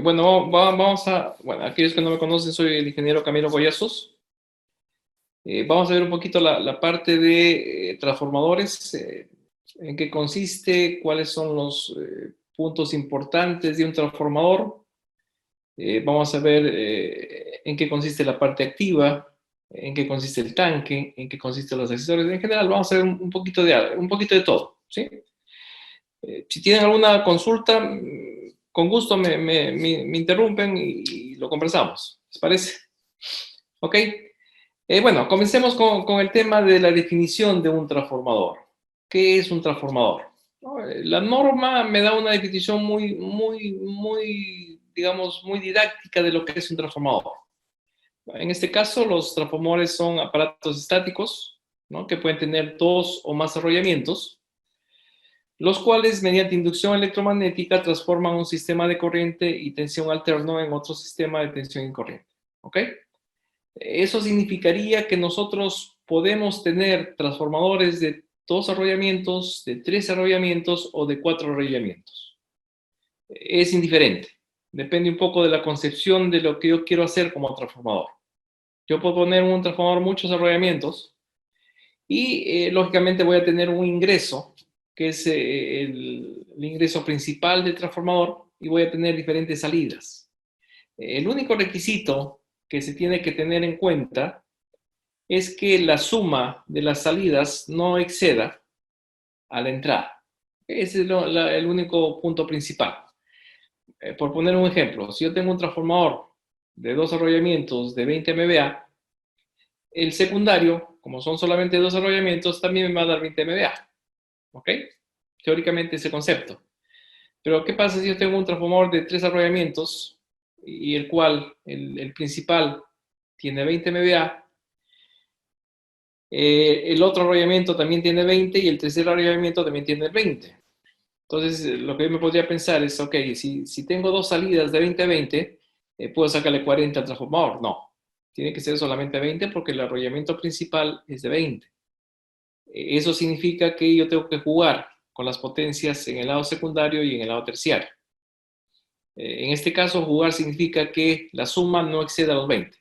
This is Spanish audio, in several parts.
Bueno, aquellos que no me conocen, soy el ingeniero Camilo Collazos. Vamos a ver un poquito la parte de transformadores, en qué consiste, cuáles son los puntos importantes de un transformador. Vamos a ver en qué consiste la parte activa, en qué consiste el tanque, en qué consisten los accesorios. En general, vamos a ver un poquito de todo, ¿sí? Si tienen alguna consulta, con gusto me interrumpen y lo conversamos. ¿Les parece? Ok. Bueno, comencemos con el tema de la definición de un transformador. ¿Qué es un transformador? ¿No? La norma me da una definición digamos, muy didáctica de lo que es un transformador. En este caso, los transformadores son aparatos estáticos, ¿no? Que pueden tener dos o más arrollamientos, los cuales mediante inducción electromagnética transforman un sistema de corriente y tensión alterno en otro sistema de tensión y corriente. ¿Ok? Eso significaría que nosotros podemos tener transformadores de dos arrollamientos, de tres arrollamientos o de cuatro arrollamientos. Es indiferente. Depende un poco de la concepción de lo que yo quiero hacer como transformador. Yo puedo poner un transformador muchos arrollamientos y lógicamente voy a tener un ingreso, que es el ingreso principal del transformador, y voy a tener diferentes salidas. El único requisito que se tiene que tener en cuenta es que la suma de las salidas no exceda a la entrada. Ese es el único punto principal. Por poner un ejemplo, si yo tengo un transformador de dos arrollamientos de 20 MVA, el secundario, como son solamente dos arrollamientos, también me va a dar 20 MVA. ¿Ok? Teóricamente ese concepto. Pero ¿qué pasa si yo tengo un transformador de tres arrollamientos y el cual, el principal, tiene 20 MVA? El otro arrollamiento también tiene 20 y el tercer arrollamiento también tiene 20. Entonces, lo que yo me podría pensar es, ok, si tengo dos salidas de 20 a 20, ¿puedo sacarle 40 al transformador? No, tiene que ser solamente 20 porque el arrollamiento principal es de 20. Eso significa que yo tengo que jugar con las potencias en el lado secundario y en el lado terciario. En este caso, jugar significa que la suma no exceda los 20.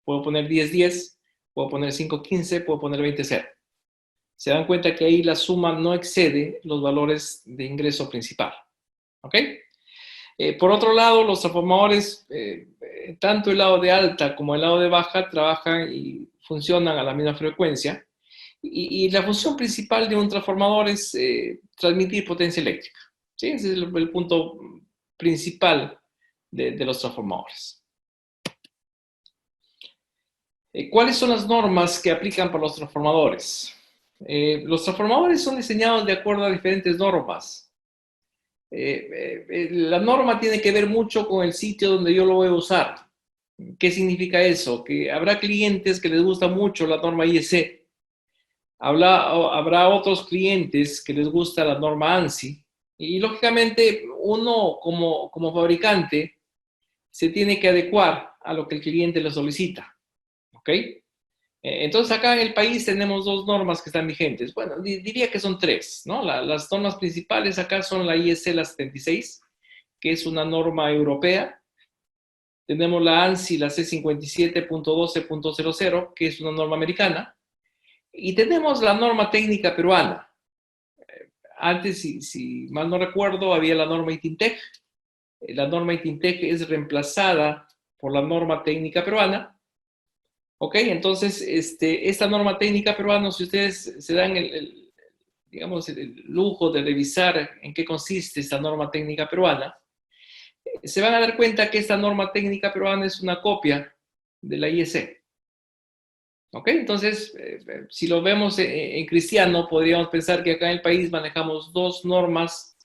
Puedo poner 10-10, puedo poner 5-15, puedo poner 20-0. Se dan cuenta que ahí la suma no excede los valores de ingreso principal. ¿Ok? Por otro lado, los transformadores, tanto el lado de alta como el lado de baja, trabajan y funcionan a la misma frecuencia. Y la función principal de un transformador es transmitir potencia eléctrica. ¿Sí? Ese es el punto principal de los transformadores. ¿Cuáles son las normas que aplican para los transformadores? Los transformadores son diseñados de acuerdo a diferentes normas. La norma tiene que ver mucho con el sitio donde yo lo voy a usar. ¿Qué significa eso? Que habrá clientes que les gusta mucho la norma IEC. Habrá otros clientes que les gusta la norma ANSI. Y lógicamente uno como fabricante se tiene que adecuar a lo que el cliente le solicita. ¿Ok? Entonces acá en el país tenemos dos normas que están vigentes. Bueno, diría que son tres, ¿no? Las normas principales acá son la IEC la 76, que es una norma europea. Tenemos la ANSI, la C57.12.00, que es una norma americana. Y tenemos la norma técnica peruana. Antes, si mal no recuerdo, había la norma ITINTEC. La norma ITINTEC es reemplazada por la norma técnica peruana. Ok, entonces, esta norma técnica peruana, si ustedes se dan digamos, el lujo de revisar en qué consiste esta norma técnica peruana, se van a dar cuenta que esta norma técnica peruana es una copia de la IEC. ¿Ok? Entonces, si lo vemos en cristiano, podríamos pensar que acá en el país manejamos dos normas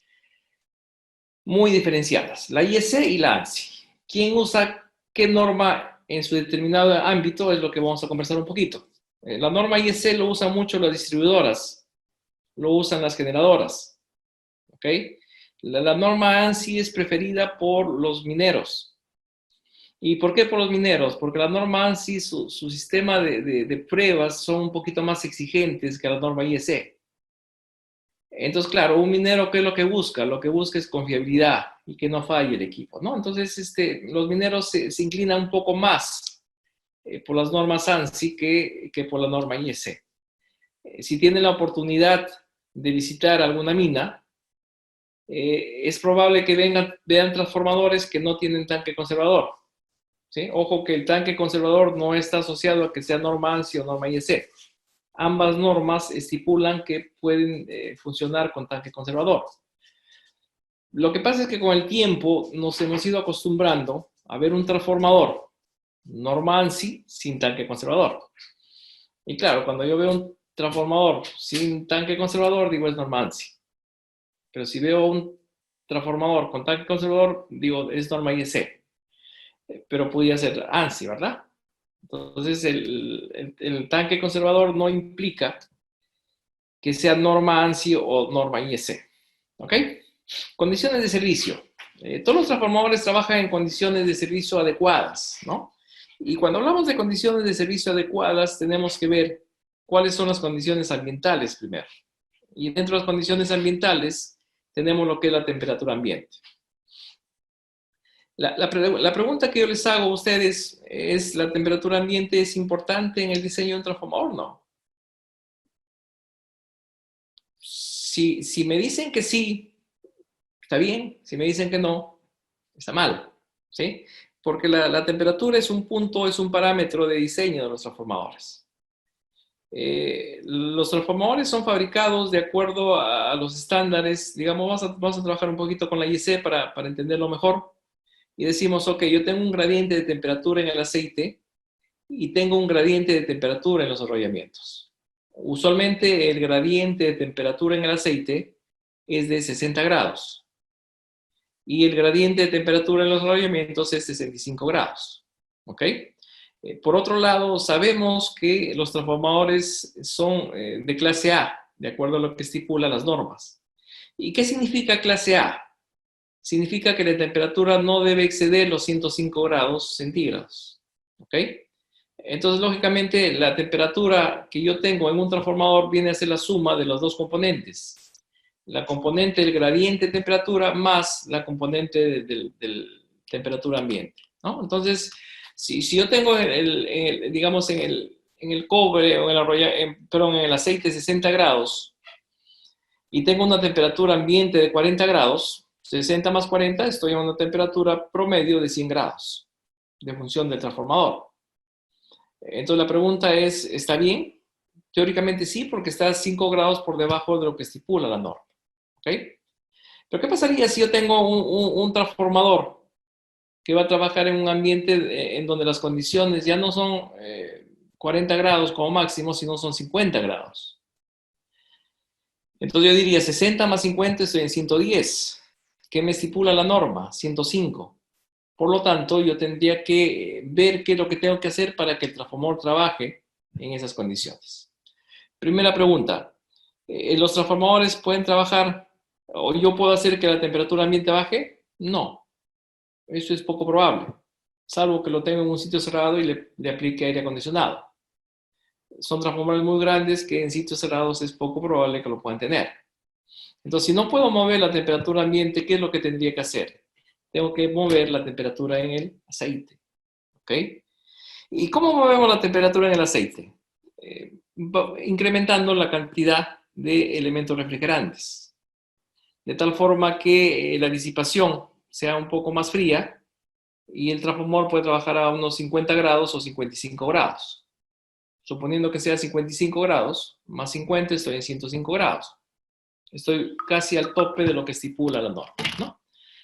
muy diferenciadas, la IEC y la ANSI. ¿Quién usa qué norma en su determinado ámbito? Es lo que vamos a conversar un poquito. La norma IEC lo usan mucho las distribuidoras, lo usan las generadoras. ¿Ok? La norma ANSI es preferida por los mineros. ¿Y por qué por los mineros? Porque la norma ANSI, su sistema de pruebas son un poquito más exigentes que la norma IEC. Entonces, claro, un minero, ¿qué es lo que busca? Lo que busca es confiabilidad y que no falle el equipo, ¿no? Entonces, los mineros se inclinan un poco más por las normas ANSI que por la norma IEC. Si tienen la oportunidad de visitar alguna mina, es probable que vean transformadores que no tienen tanque conservador, ¿sí? Ojo que el tanque conservador no está asociado a que sea norma ANSI o norma IEC. Ambas normas estipulan que pueden funcionar con tanque conservador. Lo que pasa es que con el tiempo nos hemos ido acostumbrando a ver un transformador norma ANSI sin tanque conservador. Y claro, cuando yo veo un transformador sin tanque conservador, digo es norma ANSI. Pero si veo un transformador con tanque conservador, digo es norma IEC. Pero podría ser ANSI, ¿verdad? Entonces, el tanque conservador no implica que sea norma ANSI o norma IEC. ¿Ok? Condiciones de servicio. Todos los transformadores trabajan en condiciones de servicio adecuadas, ¿no? Y cuando hablamos de condiciones de servicio adecuadas, tenemos que ver cuáles son las condiciones ambientales primero. Y dentro de las condiciones ambientales, tenemos lo que es la temperatura ambiente. La pregunta que yo les hago a ustedes es, ¿la temperatura ambiente es importante en el diseño de un transformador? No. Si me dicen que sí, está bien. Si me dicen que no, está mal. ¿Sí? Porque la temperatura es un punto, es un parámetro de diseño de los transformadores. Los transformadores son fabricados de acuerdo a los estándares. Digamos, vamos a trabajar un poquito con la IEC para entenderlo mejor. Y decimos, ok, yo tengo un gradiente de temperatura en el aceite y tengo un gradiente de temperatura en los arrollamientos. Usualmente el gradiente de temperatura en el aceite es de 60 grados y el gradiente de temperatura en los arrollamientos es 65 grados. ¿Ok? Por otro lado, sabemos que los transformadores son de clase A, de acuerdo a lo que estipula las normas. ¿Y qué significa clase A? Significa que la temperatura no debe exceder los 105 grados centígrados. ¿Ok? Entonces, lógicamente, la temperatura que yo tengo en un transformador viene a ser la suma de los dos componentes. La componente del gradiente de temperatura más la componente de temperatura ambiente, ¿no? Entonces, si yo tengo, digamos, en el cobre o en el aceite 60 grados y tengo una temperatura ambiente de 40 grados, 60 más 40, estoy en una temperatura promedio de 100 grados de función del transformador. Entonces la pregunta es, ¿está bien? Teóricamente sí, porque está 5 grados por debajo de lo que estipula la norma. ¿Ok? Pero ¿qué pasaría si yo tengo un transformador que va a trabajar en un ambiente en donde las condiciones ya no son 40 grados como máximo, sino son 50 grados? Entonces yo diría 60 más 50 estoy en 110. ¿Qué me estipula la norma? 105. Por lo tanto, yo tendría que ver qué es lo que tengo que hacer para que el transformador trabaje en esas condiciones. Primera pregunta, ¿los transformadores pueden trabajar o yo puedo hacer que la temperatura ambiente baje? No, eso es poco probable, salvo que lo tenga en un sitio cerrado y le aplique aire acondicionado. Son transformadores muy grandes que en sitios cerrados es poco probable que lo puedan tener. Entonces, si no puedo mover la temperatura ambiente, ¿qué es lo que tendría que hacer? Tengo que mover la temperatura en el aceite. ¿Ok? ¿Y cómo movemos la temperatura en el aceite? Incrementando la cantidad de elementos refrigerantes, de tal forma que la disipación sea un poco más fría y el transformador puede trabajar a unos 50 grados o 55 grados. Suponiendo que sea 55 grados, más 50 estoy en 105 grados. Estoy casi al tope de lo que estipula la norma, ¿no?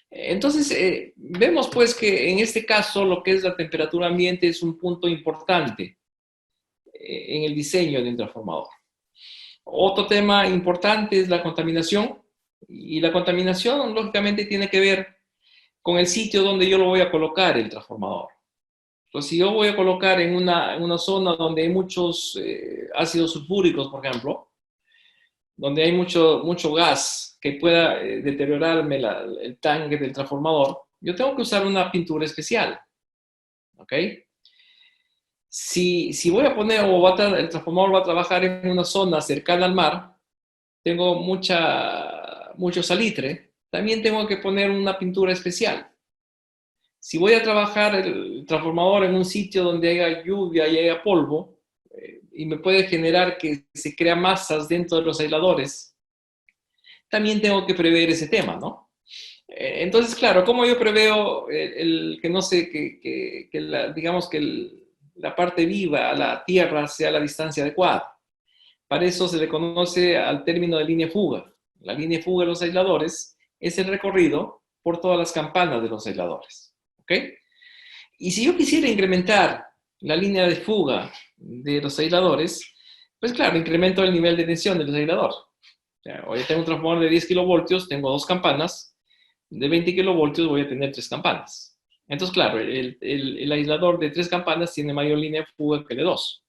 Entonces, vemos pues que en este caso lo que es la temperatura ambiente es un punto importante en el diseño de un transformador. Otro tema importante es la contaminación, y la contaminación lógicamente tiene que ver con el sitio donde yo lo voy a colocar el transformador. Entonces, si yo voy a colocar en una zona donde hay muchos ácidos sulfúricos, por ejemplo, donde hay mucho gas que pueda deteriorarme el tanque del transformador, yo tengo que usar una pintura especial. ¿Ok? Si voy a poner el transformador va a trabajar en una zona cercana al mar, tengo mucho salitre, también tengo que poner una pintura especial. Si voy a trabajar el transformador en un sitio donde haya lluvia y haya polvo, y me puede generar que se crean masas dentro de los aisladores, también tengo que prever ese tema, ¿no? Entonces, claro, ¿cómo yo preveo que no sé, digamos que la parte viva, la tierra, sea la distancia adecuada? Para eso se le conoce al término de línea fuga. La línea fuga de los aisladores es el recorrido por todas las campanas de los aisladores, ¿ok? Y si yo quisiera incrementar la línea de fuga de los aisladores, pues claro, incremento el nivel de tensión del aislador. O sea, hoy tengo un transformador de 10 kilovoltios, tengo 2 campanas, de 20 kilovoltios voy a tener 3 campanas. Entonces, claro, el aislador de 3 campanas tiene mayor línea de fuga que el de 2.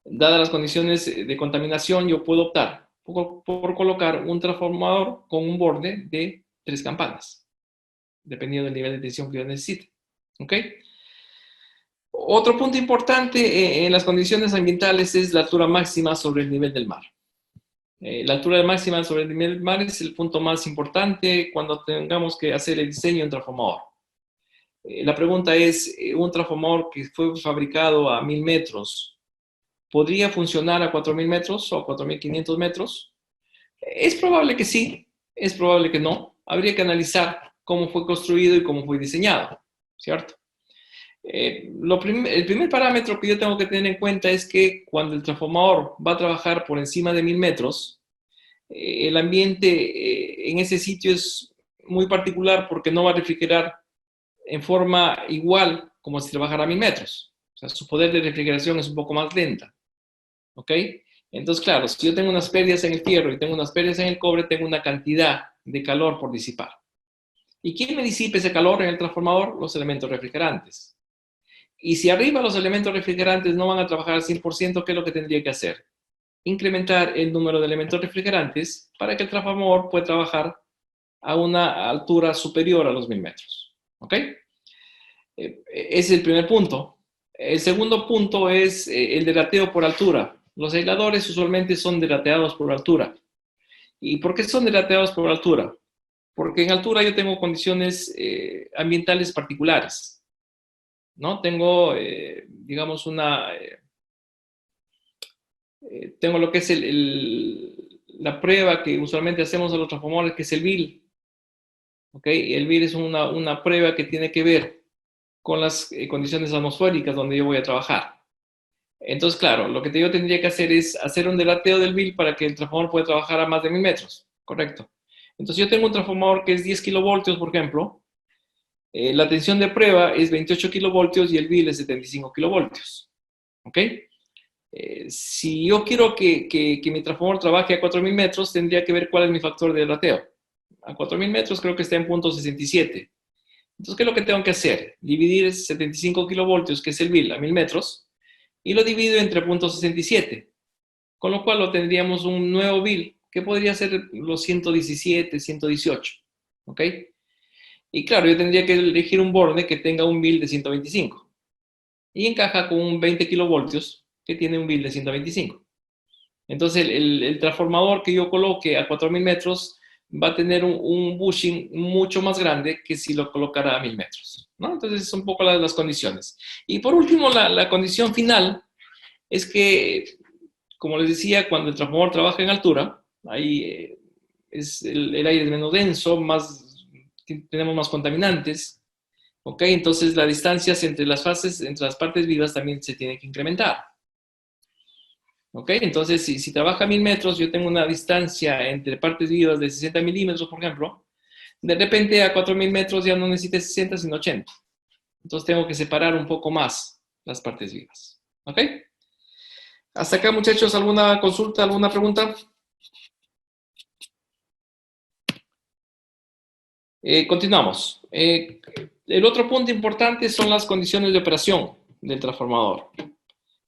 Dadas las condiciones de contaminación, yo puedo optar por colocar un transformador con un borde de 3 campanas, dependiendo del nivel de tensión que yo necesite. ¿Ok? Otro punto importante en las condiciones ambientales es la altura máxima sobre el nivel del mar. La altura máxima sobre el nivel del mar es el punto más importante cuando tengamos que hacer el diseño de un transformador. La pregunta es, ¿un transformador que fue fabricado a 1000 metros podría funcionar a 4000 metros o a 4500 metros? Es probable que sí, es probable que no. Habría que analizar cómo fue construido y cómo fue diseñado, ¿cierto? El primer parámetro que yo tengo que tener en cuenta es que cuando el transformador va a trabajar por encima de 1000 metros, el ambiente en ese sitio es muy particular porque no va a refrigerar en forma igual como si trabajara a 1000 metros. O sea, su poder de refrigeración es un poco más lenta. ¿Ok? Entonces, claro, si yo tengo unas pérdidas en el fierro y tengo unas pérdidas en el cobre, tengo una cantidad de calor por disipar. ¿Y quién me disipa ese calor en el transformador? Los elementos refrigerantes. Y si arriba los elementos refrigerantes no van a trabajar al 100%, ¿qué es lo que tendría que hacer? Incrementar el número de elementos refrigerantes para que el transformador pueda trabajar a una altura superior a los 1000 metros. ¿Ok? Ese es el primer punto. El segundo punto es el delateo por altura. Los aisladores usualmente son delateados por altura. ¿Y por qué son delateados por altura? Porque en altura yo tengo condiciones ambientales particulares, ¿no? Tengo, digamos, tengo lo que es la prueba que usualmente hacemos a los transformadores, que es el BIL. ¿Ok? El BIL es una prueba que tiene que ver con las condiciones atmosféricas donde yo voy a trabajar. Entonces, claro, lo que yo tendría que hacer es hacer un delateo del BIL para que el transformador pueda trabajar a más de 1000 metros. Correcto. Entonces, yo tengo un transformador que es 10 kilovoltios, por ejemplo. La tensión de prueba es 28 kilovoltios y el BIL es 75 kilovoltios. ¿Ok? Si yo quiero que mi transformador trabaje a 4000 metros, tendría que ver cuál es mi factor de delateo. A 4000 metros creo que está en punto 67. Entonces, ¿qué es lo que tengo que hacer? Dividir 75 kilovoltios, que es el BIL, a 1000 metros, y lo divido entre punto 67, con lo cual lo tendríamos un nuevo BIL, que podría ser los 117, 118, ¿ok? Y claro, yo tendría que elegir un borde que tenga un BIL de 125, y encaja con un 20 kilovoltios, que tiene un BIL de 125. Entonces, el transformador que yo coloque a 4000 metros va a tener un bushing mucho más grande que si lo colocara a 1000 metros, ¿no? Entonces, son un poco las condiciones. Y por último, la condición final es que, como les decía, cuando el transformador trabaja en altura, ahí el aire es menos denso, tenemos más contaminantes, ¿ok? Entonces, las distancias entre las fases, entre las partes vivas también se tienen que incrementar. ¿Ok? Entonces, si trabaja a 1000 metros, yo tengo una distancia entre partes vivas de 60 milímetros, por ejemplo. De repente a 4000 metros ya no necesito 60, sino 80. Entonces tengo que separar un poco más las partes vivas. ¿Ok? Hasta acá, muchachos, ¿alguna consulta, alguna pregunta? Continuamos. El otro punto importante son las condiciones de operación del transformador.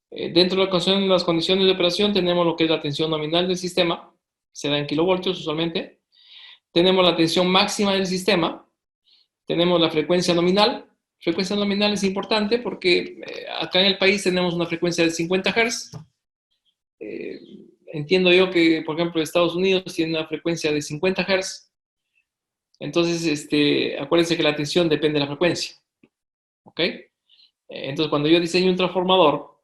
Dentro de las condiciones de operación tenemos lo que es la tensión nominal del sistema, se da en kilovoltios usualmente. Tenemos la tensión máxima del sistema, tenemos la frecuencia nominal. Frecuencia nominal es importante porque acá en el país tenemos una frecuencia de 50 Hz. entiendo yo que, por ejemplo, Estados Unidos tiene una frecuencia de 50 Hz. Entonces, acuérdense que la tensión depende de la frecuencia. ¿Ok? Entonces, cuando yo diseño un transformador,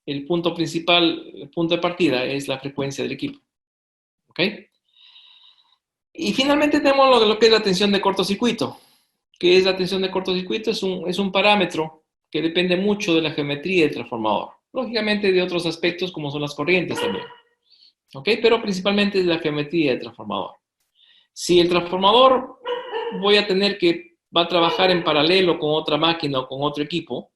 el punto principal, el punto de partida es la frecuencia del equipo. ¿Ok? Y finalmente tenemos lo que es la tensión de cortocircuito. ¿Qué es la tensión de cortocircuito? Es un parámetro que depende mucho de la geometría del transformador. Lógicamente de otros aspectos como son las corrientes también. ¿Ok? Pero principalmente de la geometría del transformador. Si el transformador va a trabajar en paralelo con otra máquina o con otro equipo,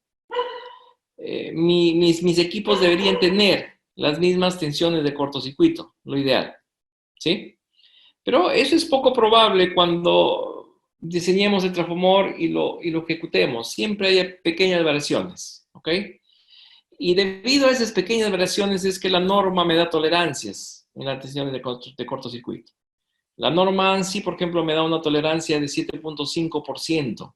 mis equipos deberían tener las mismas tensiones de cortocircuito, lo ideal. ¿Sí? Pero eso es poco probable cuando diseñemos el transformador y lo ejecutemos. Siempre hay pequeñas variaciones, ¿ok? Y debido a esas pequeñas variaciones es que la norma me da tolerancias en las tensiones de cortocircuito. La norma ANSI, por ejemplo, me da una tolerancia de 7.5%.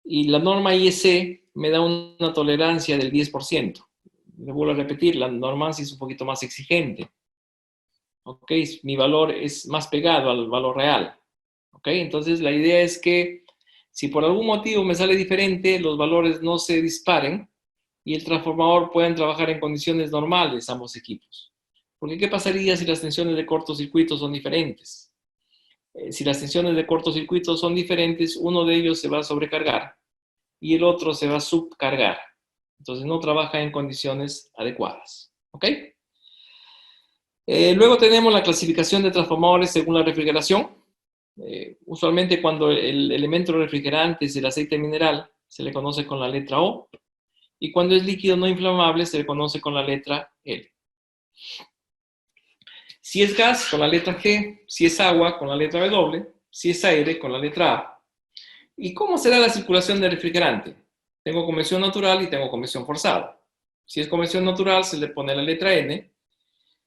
Y la norma IEC me da una tolerancia del 10%. Le vuelvo a repetir, la norma ANSI es un poquito más exigente. ¿Ok? Mi valor es más pegado al valor real. ¿Ok? Entonces la idea es que si por algún motivo me sale diferente, los valores no se disparen y el transformador pueda trabajar en condiciones normales ambos equipos. Porque ¿qué pasaría si las tensiones de cortocircuito son diferentes? Si las tensiones de cortocircuito son diferentes, uno de ellos se va a sobrecargar y el otro se va a subcargar. Entonces no trabaja en condiciones adecuadas. ¿Ok? Luego tenemos la clasificación de transformadores según la refrigeración. Usualmente cuando el elemento refrigerante es el aceite mineral, se le conoce con la letra O. Y cuando es líquido no inflamable, se le conoce con la letra L. Si es gas, con la letra G. Si es agua, con la letra W. Si es aire, con la letra A. ¿Y cómo será la circulación del refrigerante? Tengo convección natural y tengo convección forzada. Si es convección natural, se le pone la letra N.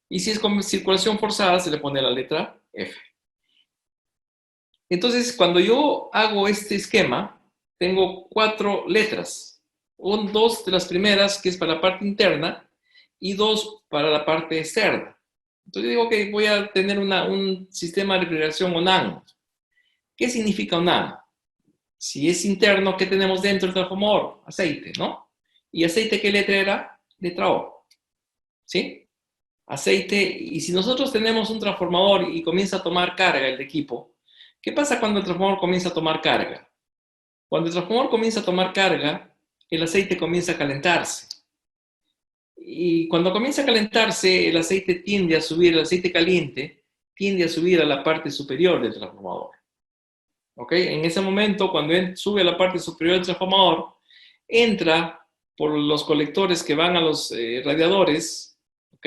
Y si es con circulación forzada, se le pone la letra F. Entonces, cuando yo hago este esquema, tengo 4 letras. Dos de las primeras, que es para la parte interna, y 2 para la parte externa. Entonces digo que voy a tener un sistema de refrigeración ONAN. ¿Qué significa ONAN? Si es interno, ¿qué tenemos dentro del transformador? Aceite, ¿no? ¿Y aceite qué letra era? Letra O. ¿Sí? Aceite. Y si nosotros tenemos un transformador y comienza a tomar carga el equipo, ¿qué pasa cuando el transformador comienza a tomar carga? Cuando el transformador comienza a tomar carga, el aceite comienza a calentarse. Y cuando comienza a calentarse, el aceite tiende a subir, el aceite caliente tiende a subir a la parte superior del transformador. ¿Ok? En ese momento, cuando sube a la parte superior del transformador, entra por los colectores que van a los radiadores, ¿ok?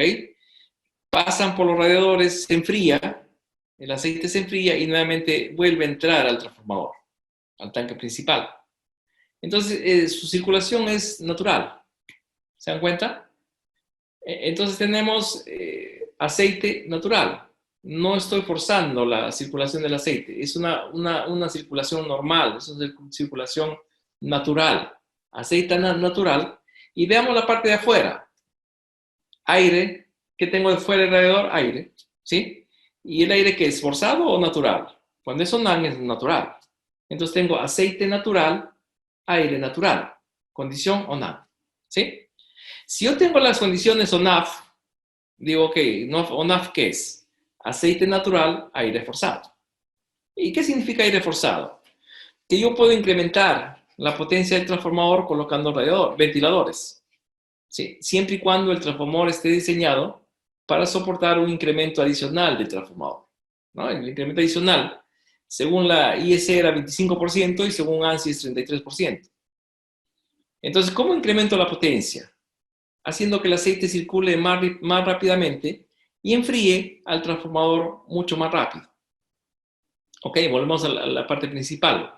Pasan por los radiadores, se enfría, el aceite se enfría y nuevamente vuelve a entrar al transformador, al tanque principal. Entonces, su circulación es natural. ¿Se dan cuenta? Entonces tenemos aceite natural. No estoy forzando la circulación del aceite. Es una circulación normal, es una circulación natural. Aceite natural. Y veamos la parte de afuera. Aire. ¿Qué tengo de fuera alrededor? Aire. ¿Sí? ¿Y el aire qué es? ¿Forzado o natural? Cuando es ONAN es natural. Entonces tengo aceite natural, aire natural. Condición ONAN. ¿Sí? Si yo tengo las condiciones ONAF, digo, ok, ONAF, ¿qué es? Aceite natural, aire forzado. ¿Y qué significa aire forzado? Que yo puedo incrementar la potencia del transformador colocando ventiladores. ¿Sí? Siempre y cuando el transformador esté diseñado para soportar un incremento adicional del transformador. ¿No? El incremento adicional, según la IEC era 25% y según ANSI es 33%. Entonces, ¿cómo incremento la potencia? Haciendo que el aceite circule más rápidamente y enfríe al transformador mucho más rápido. Ok, volvemos a la parte principal.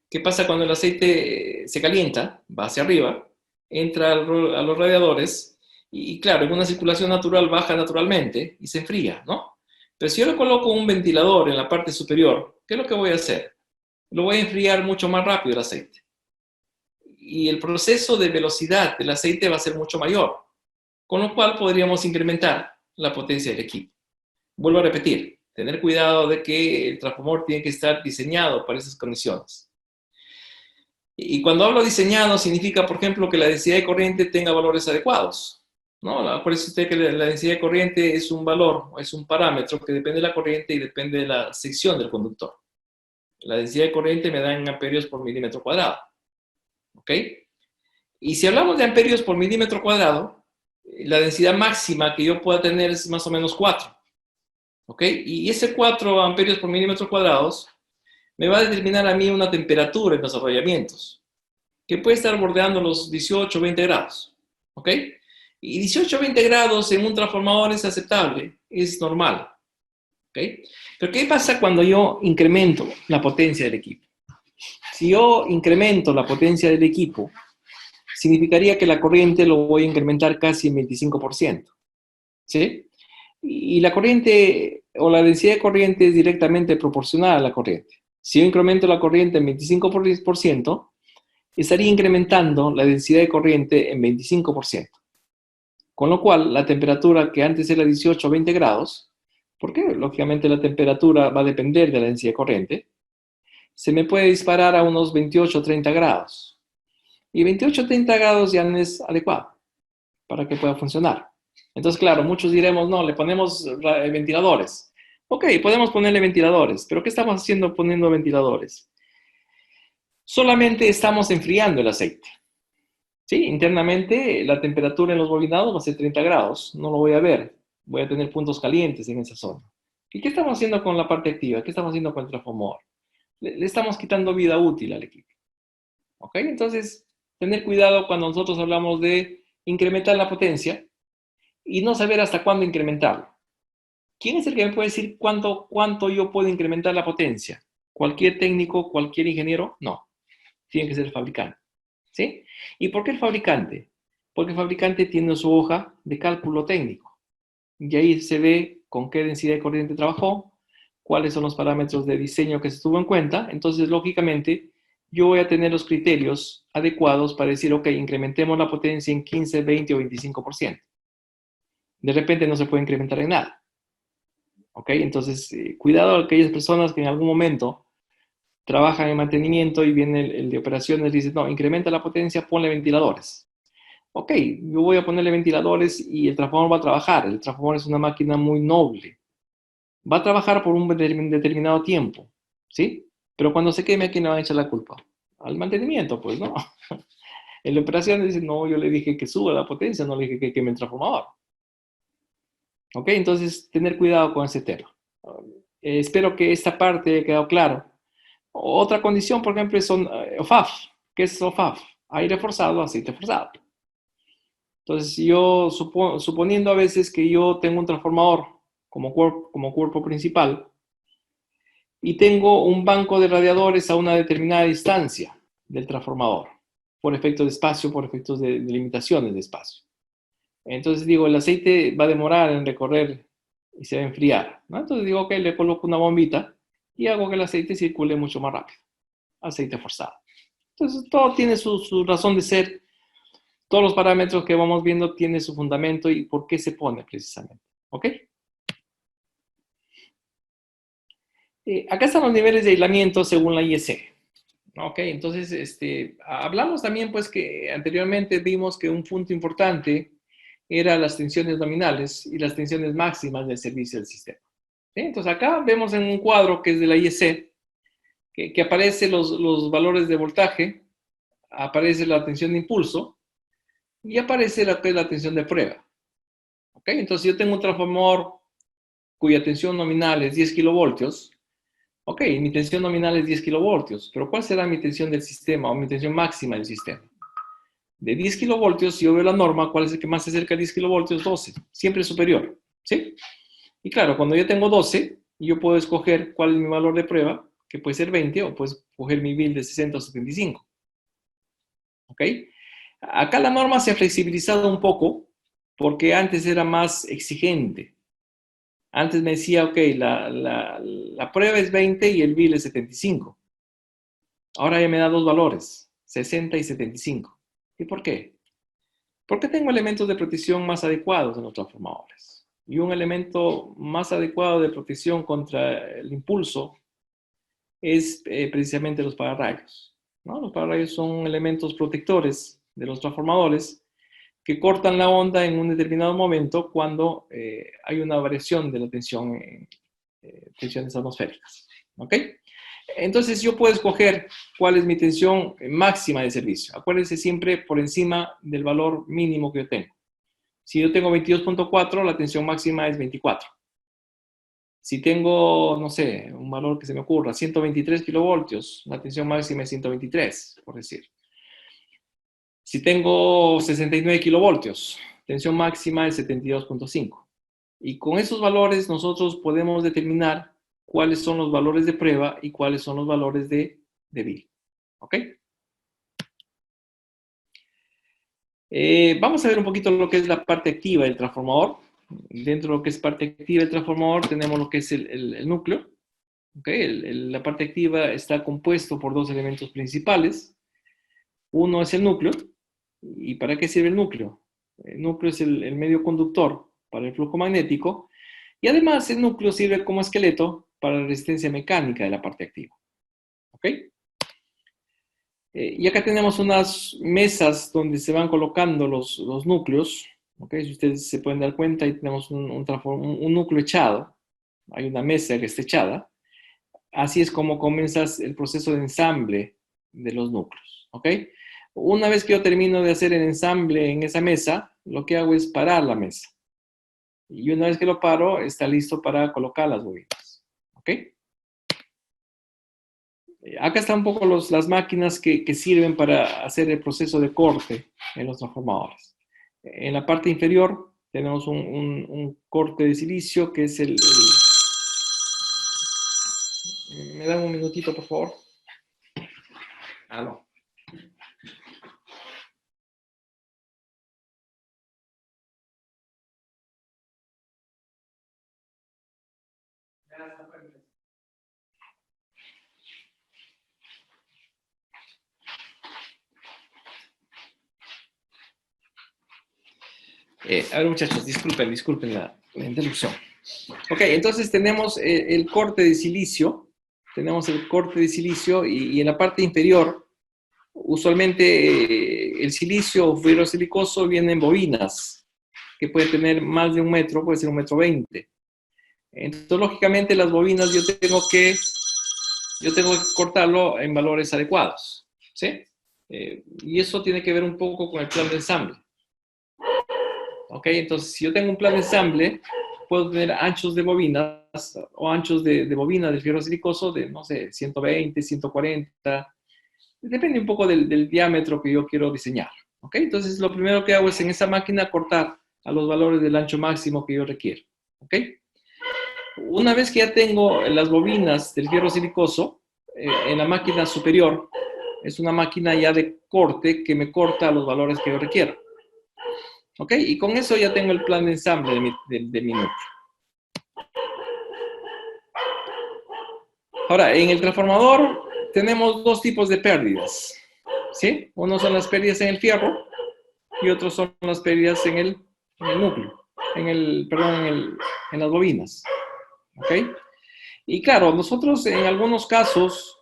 ¿Qué pasa cuando el aceite se calienta? Va hacia arriba, entra a los radiadores y claro, en una circulación natural baja naturalmente y se enfría, ¿no? Pero si yo le coloco un ventilador en la parte superior, ¿qué es lo que voy a hacer? Lo voy a enfriar mucho más rápido el aceite. Y el proceso de velocidad del aceite va a ser mucho mayor. Con lo cual podríamos incrementar la potencia del equipo. Vuelvo a repetir, tener cuidado de que el transformador tiene que estar diseñado para esas condiciones. Y cuando hablo diseñado, significa, por ejemplo, que la densidad de corriente tenga valores adecuados, ¿no? Acuérdese usted que la densidad de corriente es un valor, es un parámetro que depende de la corriente y depende de la sección del conductor. La densidad de corriente me da en amperios por milímetro cuadrado, ¿ok? Y si hablamos de amperios por milímetro cuadrado, la densidad máxima que yo pueda tener es más o menos 4, ¿ok? Y ese 4 amperios por milímetro cuadrados me va a determinar a mí una temperatura en los arrollamientos, que puede estar bordeando los 18 o 20 grados, ¿ok? Y 18 o 20 grados en un transformador es aceptable, es normal, ¿ok? Pero ¿qué pasa cuando yo incremento la potencia del equipo? Si yo incremento la potencia del equipo, significaría que la corriente lo voy a incrementar casi en 25%, ¿sí? Y la corriente o la densidad de corriente es directamente proporcional a la corriente. Si yo incremento la corriente en 25%, estaría incrementando la densidad de corriente en 25%. Con lo cual, la temperatura que antes era 18 o 20 grados, porque lógicamente la temperatura va a depender de la densidad de corriente, se me puede disparar a unos 28 o 30 grados. Y 28 o 30 grados ya no es adecuado para que pueda funcionar. Entonces, claro, muchos diremos, no, le ponemos ventiladores. Ok, podemos ponerle ventiladores, pero ¿qué estamos haciendo poniendo ventiladores? Solamente estamos enfriando el aceite. Sí, internamente la temperatura en los bobinados va a ser 30 grados, no lo voy a ver, voy a tener puntos calientes en esa zona. ¿Y qué estamos haciendo con la parte activa? ¿Qué estamos haciendo con el transformador? Le estamos quitando vida útil al equipo. ¿Ok? Entonces, tener cuidado cuando nosotros hablamos de incrementar la potencia y no saber hasta cuándo incrementarlo. ¿Quién es el que me puede decir cuánto yo puedo incrementar la potencia? ¿Cualquier técnico, cualquier ingeniero? No, tiene que ser el fabricante. ¿Sí? ¿Y por qué el fabricante? Porque el fabricante tiene su hoja de cálculo técnico y ahí se ve con qué densidad de corriente trabajó, cuáles son los parámetros de diseño que se tuvo en cuenta. Entonces, lógicamente, yo voy a tener los criterios adecuados para decir, ok, incrementemos la potencia en 15, 20 o 25%. De repente no se puede incrementar en nada. ¿Ok? Entonces, cuidado a aquellas personas que en algún momento trabajan en mantenimiento y viene el de operaciones y dice, no, incrementa la potencia, ponle ventiladores. Ok, yo voy a ponerle ventiladores y el transformador va a trabajar. El transformador es una máquina muy noble. Va a trabajar por un determinado tiempo, ¿sí? Pero cuando se queme, ¿a quién le van a echar la culpa? Al mantenimiento, pues, ¿no? En la operación dice, no, yo le dije que suba la potencia, no le dije que queme el transformador. ¿Ok? Entonces, tener cuidado con ese tema. Espero que esta parte haya quedado claro. Otra condición, por ejemplo, son OFAF. ¿Qué es OFAF? Aire forzado, aceite forzado. Entonces, yo suponiendo a veces que yo tengo un transformador como cuerpo principal y tengo un banco de radiadores a una determinada distancia del transformador, por efectos de espacio, por efectos de limitaciones de espacio. Entonces digo, el aceite va a demorar en recorrer y se va a enfriar, ¿no? Entonces digo, ok, le coloco una bombita y hago que el aceite circule mucho más rápido. Aceite forzado. Entonces todo tiene su razón de ser. Todos los parámetros que vamos viendo tienen su fundamento y por qué se pone precisamente. ¿Ok? Acá están los niveles de aislamiento según la IEC. Ok, entonces hablamos también pues que anteriormente vimos que un punto importante era las tensiones nominales y las tensiones máximas del servicio del sistema. ¿Sí? Entonces acá vemos en un cuadro que es de la IEC que aparecen los valores de voltaje, aparece la tensión de impulso y aparece la tensión de prueba. ¿Ok? Entonces yo tengo un transformador cuya tensión nominal es 10 kilovoltios. Ok, mi tensión nominal es 10 kilovoltios, pero ¿cuál será mi tensión del sistema o mi tensión máxima del sistema? De 10 kilovoltios, si yo veo la norma, ¿cuál es el que más se acerca a 10 kilovoltios? 12, siempre superior, ¿sí? Y claro, cuando yo tengo 12, yo puedo escoger cuál es mi valor de prueba, que puede ser 20 o puedo escoger mi bill de 60 o 75. ¿Ok? Acá la norma se ha flexibilizado un poco porque antes era más exigente. Antes me decía, ok, la prueba es 20 y el bill es 75. Ahora ya me da dos valores, 60 y 75. ¿Y por qué? Porque tengo elementos de protección más adecuados en los transformadores. Y un elemento más adecuado de protección contra el impulso es precisamente los pararrayos, ¿no? Los pararrayos son elementos protectores de los transformadores que cortan la onda en un determinado momento cuando hay una variación de la tensión en tensiones atmosféricas. ¿Ok? Entonces yo puedo escoger cuál es mi tensión máxima de servicio. Acuérdense siempre por encima del valor mínimo que yo tengo. Si yo tengo 22.4, la tensión máxima es 24. Si tengo, no sé, un valor que se me ocurra, 123 kilovoltios, la tensión máxima es 123, por decir. Si tengo 69 kilovoltios, tensión máxima es 72.5. Y con esos valores nosotros podemos determinar cuáles son los valores de prueba y cuáles son los valores de bill. ¿Ok? Vamos a ver un poquito lo que es la parte activa del transformador. Dentro de lo que es parte activa del transformador tenemos lo que es el núcleo. ¿Okay? La parte activa está compuesto por dos elementos principales. Uno es el núcleo. ¿Y para qué sirve el núcleo? El núcleo es el medio conductor para el flujo magnético. Y además el núcleo sirve como esqueleto para la resistencia mecánica de la parte activa. ¿Ok? Y acá tenemos unas mesas donde se van colocando los núcleos. ¿Ok? Si ustedes se pueden dar cuenta, ahí tenemos un núcleo echado. Hay una mesa que está echada. Así es como comienzas el proceso de ensamble de los núcleos. ¿Ok? Una vez que yo termino de hacer el ensamble en esa mesa, lo que hago es parar la mesa. Y una vez que lo paro, está listo para colocar las bobinas. ¿Ok? Acá están un poco las máquinas que sirven para hacer el proceso de corte en los transformadores. En la parte inferior tenemos un corte de silicio que es ¿Me dan un minutito, por favor? No. A ver, muchachos, disculpen la interrupción. Ok, entonces tenemos el corte de silicio. Tenemos el corte de silicio y en la parte inferior, usualmente el silicio o fibro silicoso viene en bobinas, que puede tener más de 1 metro, puede ser 1,20 m. Entonces, lógicamente, las bobinas yo tengo que cortarlo en valores adecuados, ¿sí? Y eso tiene que ver un poco con el plan de ensamble. ¿Ok? Entonces, si yo tengo un plan de ensamble, puedo tener anchos de bobinas o anchos de bobina del fierro silicoso de, no sé, 120, 140. Depende un poco del diámetro que yo quiero diseñar. ¿Ok? Entonces, lo primero que hago es en esa máquina cortar a los valores del ancho máximo que yo requiero. ¿Ok? Una vez que ya tengo las bobinas del fierro silicoso, en la máquina superior, es una máquina ya de corte que me corta los valores que yo requiero. ¿Ok? Y con eso ya tengo el plan de ensamble de mi núcleo. Ahora, en el transformador tenemos dos tipos de pérdidas. ¿Sí? Uno son las pérdidas en el fierro y otros son las pérdidas en el núcleo. En las bobinas. ¿Ok? Y claro, nosotros en algunos casos,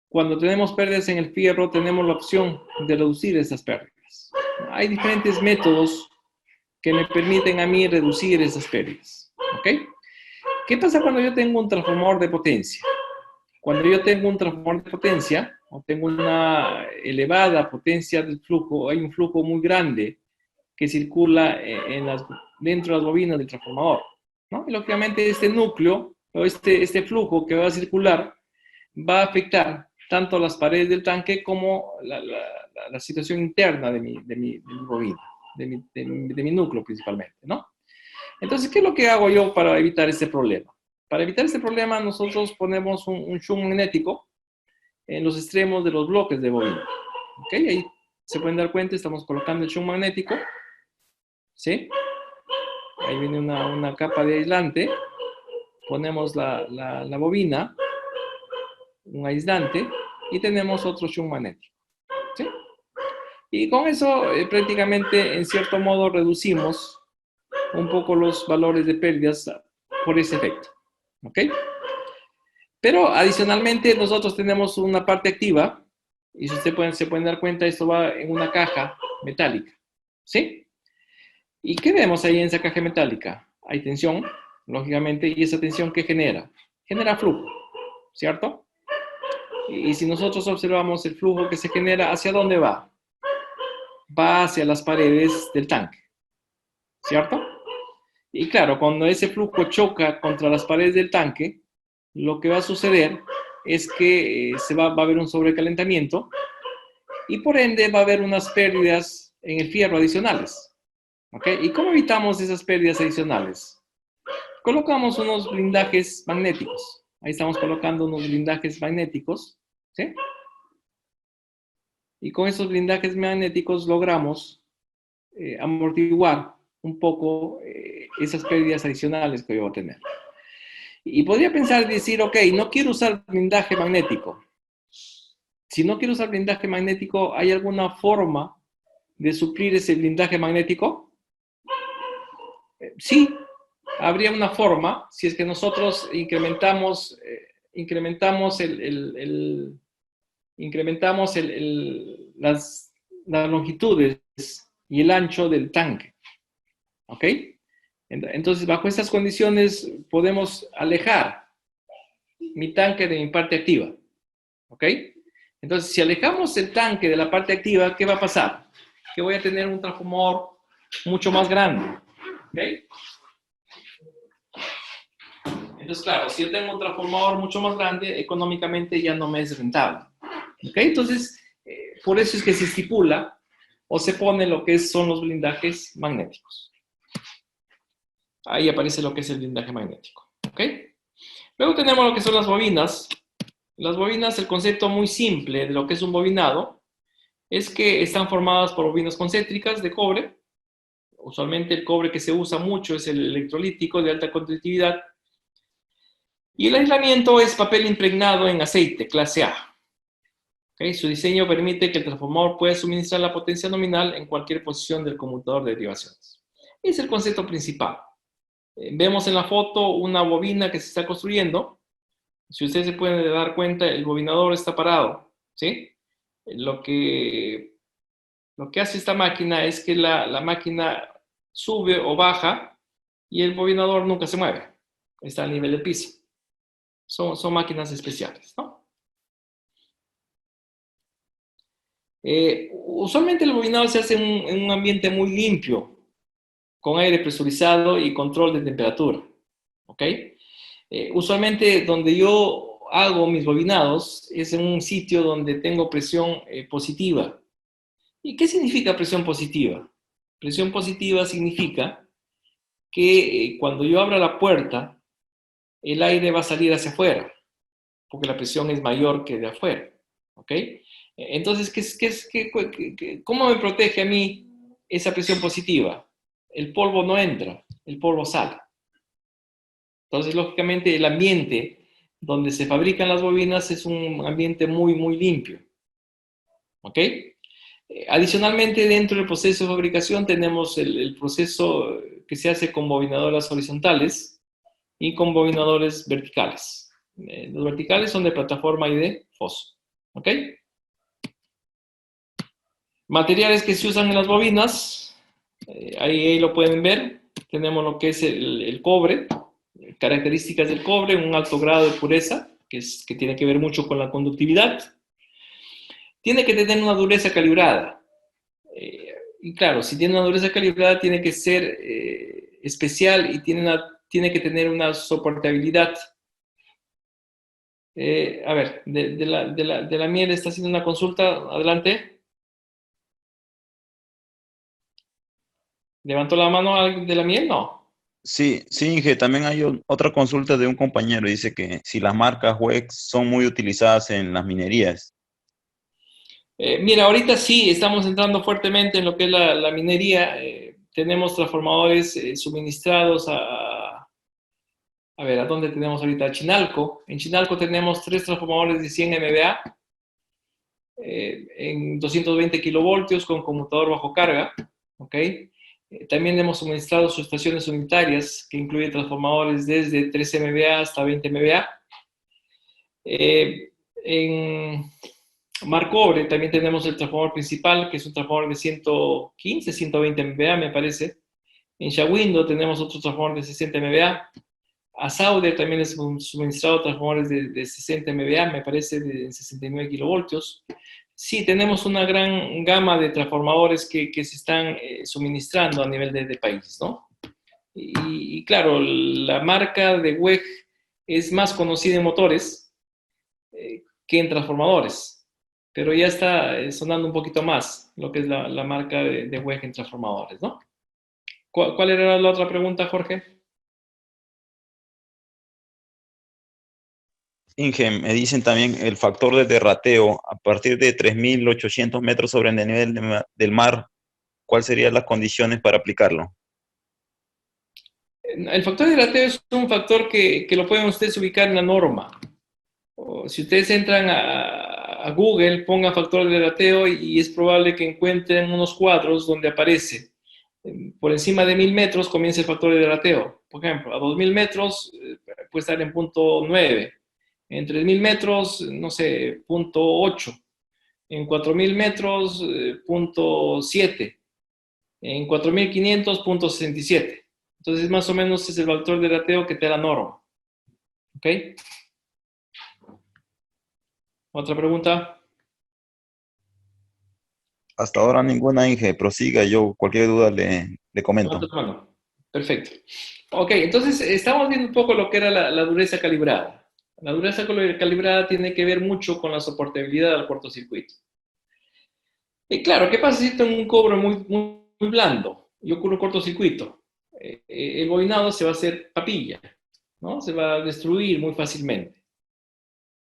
cuando tenemos pérdidas en el fierro, tenemos la opción de reducir esas pérdidas. Hay diferentes métodos que me permiten a mí reducir esas pérdidas. ¿Ok? ¿Qué pasa cuando yo tengo un transformador de potencia? Cuando yo tengo un transformador de potencia, o tengo una elevada potencia del flujo, hay un flujo muy grande que circula dentro de las bobinas del transformador, ¿no? Y lógicamente este núcleo, o este flujo que va a circular, va a afectar tanto las paredes del tanque como la situación interna de mi bobina, de mi núcleo principalmente, ¿no? Entonces, ¿qué es lo que hago yo para evitar este problema? Para evitar este problema, nosotros ponemos un shunt magnético en los extremos de los bloques de bobina. ¿Ok? Ahí se pueden dar cuenta, estamos colocando el shunt magnético. ¿Sí? Ahí viene una capa de aislante. Ponemos la bobina, un aislante, y tenemos otro shunt magnético. ¿Sí? Y con eso prácticamente, en cierto modo, reducimos un poco los valores de pérdidas por ese efecto. ¿Ok? Pero adicionalmente nosotros tenemos una parte activa, y si ustedes se pueden dar cuenta, esto va en una caja metálica. ¿Sí? ¿Y qué vemos ahí en esa caja metálica? Hay tensión, lógicamente, y esa tensión, ¿qué genera? Genera flujo, ¿cierto? Y si nosotros observamos el flujo que se genera, ¿hacia dónde va? Va hacia las paredes del tanque, ¿cierto? Y claro, cuando ese flujo choca contra las paredes del tanque, lo que va a suceder es que va a haber un sobrecalentamiento y por ende va a haber unas pérdidas en el fierro adicionales. ¿Ok? ¿Y cómo evitamos esas pérdidas adicionales? Colocamos unos blindajes magnéticos. Ahí estamos colocando unos blindajes magnéticos. ¿Sí? Y con esos blindajes magnéticos logramos amortiguar un poco esas pérdidas adicionales que yo voy a tener. Y podría pensar y decir, ok, no quiero usar blindaje magnético. Si no quiero usar blindaje magnético, ¿hay alguna forma de suplir ese blindaje magnético? Sí, habría una forma si es que nosotros incrementamos las longitudes y el ancho del tanque. ¿Ok? Entonces, bajo estas condiciones, podemos alejar mi tanque de mi parte activa. ¿Ok? Entonces, si alejamos el tanque de la parte activa, ¿qué va a pasar? Que voy a tener un transformador mucho más grande. ¿Ok? Entonces, claro, si yo tengo un transformador mucho más grande, económicamente ya no me es rentable. ¿Ok? Entonces, por eso es que se estipula o se pone lo que son los blindajes magnéticos. Ahí aparece lo que es el blindaje magnético. ¿Ok? Luego tenemos lo que son las bobinas. Las bobinas, el concepto muy simple de lo que es un bobinado, es que están formadas por bobinas concéntricas de cobre. Usualmente el cobre que se usa mucho es el electrolítico de alta conductividad. Y el aislamiento es papel impregnado en aceite, clase A. ¿Okay? Su diseño permite que el transformador pueda suministrar la potencia nominal en cualquier posición del conmutador de derivaciones. Es el concepto principal. Vemos en la foto una bobina que se está construyendo. Si ustedes se pueden dar cuenta, el bobinador está parado. ¿Sí? Lo que hace esta máquina es que la máquina sube o baja y el bobinador nunca se mueve. Está a nivel del piso. Son máquinas especiales, ¿no? Usualmente el bobinado se hace en un ambiente muy limpio, con aire presurizado y control de temperatura. ¿Ok? Usualmente donde yo hago mis bobinados es en un sitio donde tengo presión positiva. ¿Y qué significa presión positiva? Presión positiva significa que cuando yo abra la puerta, el aire va a salir hacia afuera, porque la presión es mayor que de afuera. ¿Ok? Entonces, ¿cómo me protege a mí esa presión positiva? El polvo no entra, el polvo sale. Entonces, lógicamente, el ambiente donde se fabrican las bobinas es un ambiente muy, muy limpio. ¿Ok? Adicionalmente, dentro del proceso de fabricación tenemos el proceso que se hace con bobinadoras horizontales y con bobinadores verticales. Los verticales son de plataforma y de foso. ¿Ok? Materiales que se usan en las bobinas, ahí lo pueden ver. Tenemos lo que es el cobre, características del cobre, un alto grado de pureza, que tiene que ver mucho con la conductividad. Tiene que tener una dureza calibrada. Y claro, si tiene una dureza calibrada, tiene que ser especial y tiene que tener una soportabilidad. A ver, de la miel está haciendo una consulta. Adelante. ¿Levantó la mano alguien de la miel? No. Sí, sí, Inge, también hay otra consulta de un compañero. Dice que si las marcas WEX son muy utilizadas en las minerías. Mira, ahorita sí estamos entrando fuertemente en lo que es la minería. Tenemos transformadores suministrados a ver, ¿a dónde tenemos ahorita? A Chinalco. En Chinalco tenemos 3 transformadores de 100 MVA. en 220 kilovoltios con conmutador bajo carga, ¿ok? También hemos suministrado subestaciones unitarias que incluyen transformadores desde 13 MVA hasta 20 MVA. En Mar Cobre también tenemos el transformador principal, que es un transformador de 115, 120 MVA, me parece. En Shawindo tenemos otro transformador de 60 MVA. A Sauder también es suministrado transformadores de 60 MVA, me parece, de 69 kilovoltios. Sí, tenemos una gran gama de transformadores que se están suministrando a nivel de país, ¿no? Y claro, la marca de WEG es más conocida en motores que en transformadores, pero ya está sonando un poquito más lo que es la marca de WEG en transformadores, ¿no? ¿Cuál era la otra pregunta, Jorge? Inge, me dicen también el factor de derrateo a partir de 3.800 metros sobre el nivel del mar. ¿Cuáles serían las condiciones para aplicarlo? El factor de derrateo es un factor que lo pueden ustedes ubicar en la norma. O si ustedes entran a Google, pongan factor de derrateo y es probable que encuentren unos cuadros donde aparece. Por encima de 1000 metros comienza el factor de derrateo. Por ejemplo, a 2000 metros puede estar en punto 9. En 3000 metros, no sé, punto 8. En 4000 metros, punto 7. En 4500, punto 67. Entonces, más o menos es el factor de derrateo que te da la norma. ¿Ok? ¿Otra pregunta? Hasta ahora ninguna, Inge. Prosiga, yo cualquier duda le comento. Levanta tu mano. Perfecto. Ok, entonces estamos viendo un poco lo que era la dureza calibrada. La dureza calibrada tiene que ver mucho con la soportabilidad al cortocircuito. Y claro, ¿qué pasa si tengo un cobre muy blando y ocurre un cortocircuito? El bobinado se va a hacer papilla, ¿no? Se va a destruir muy fácilmente.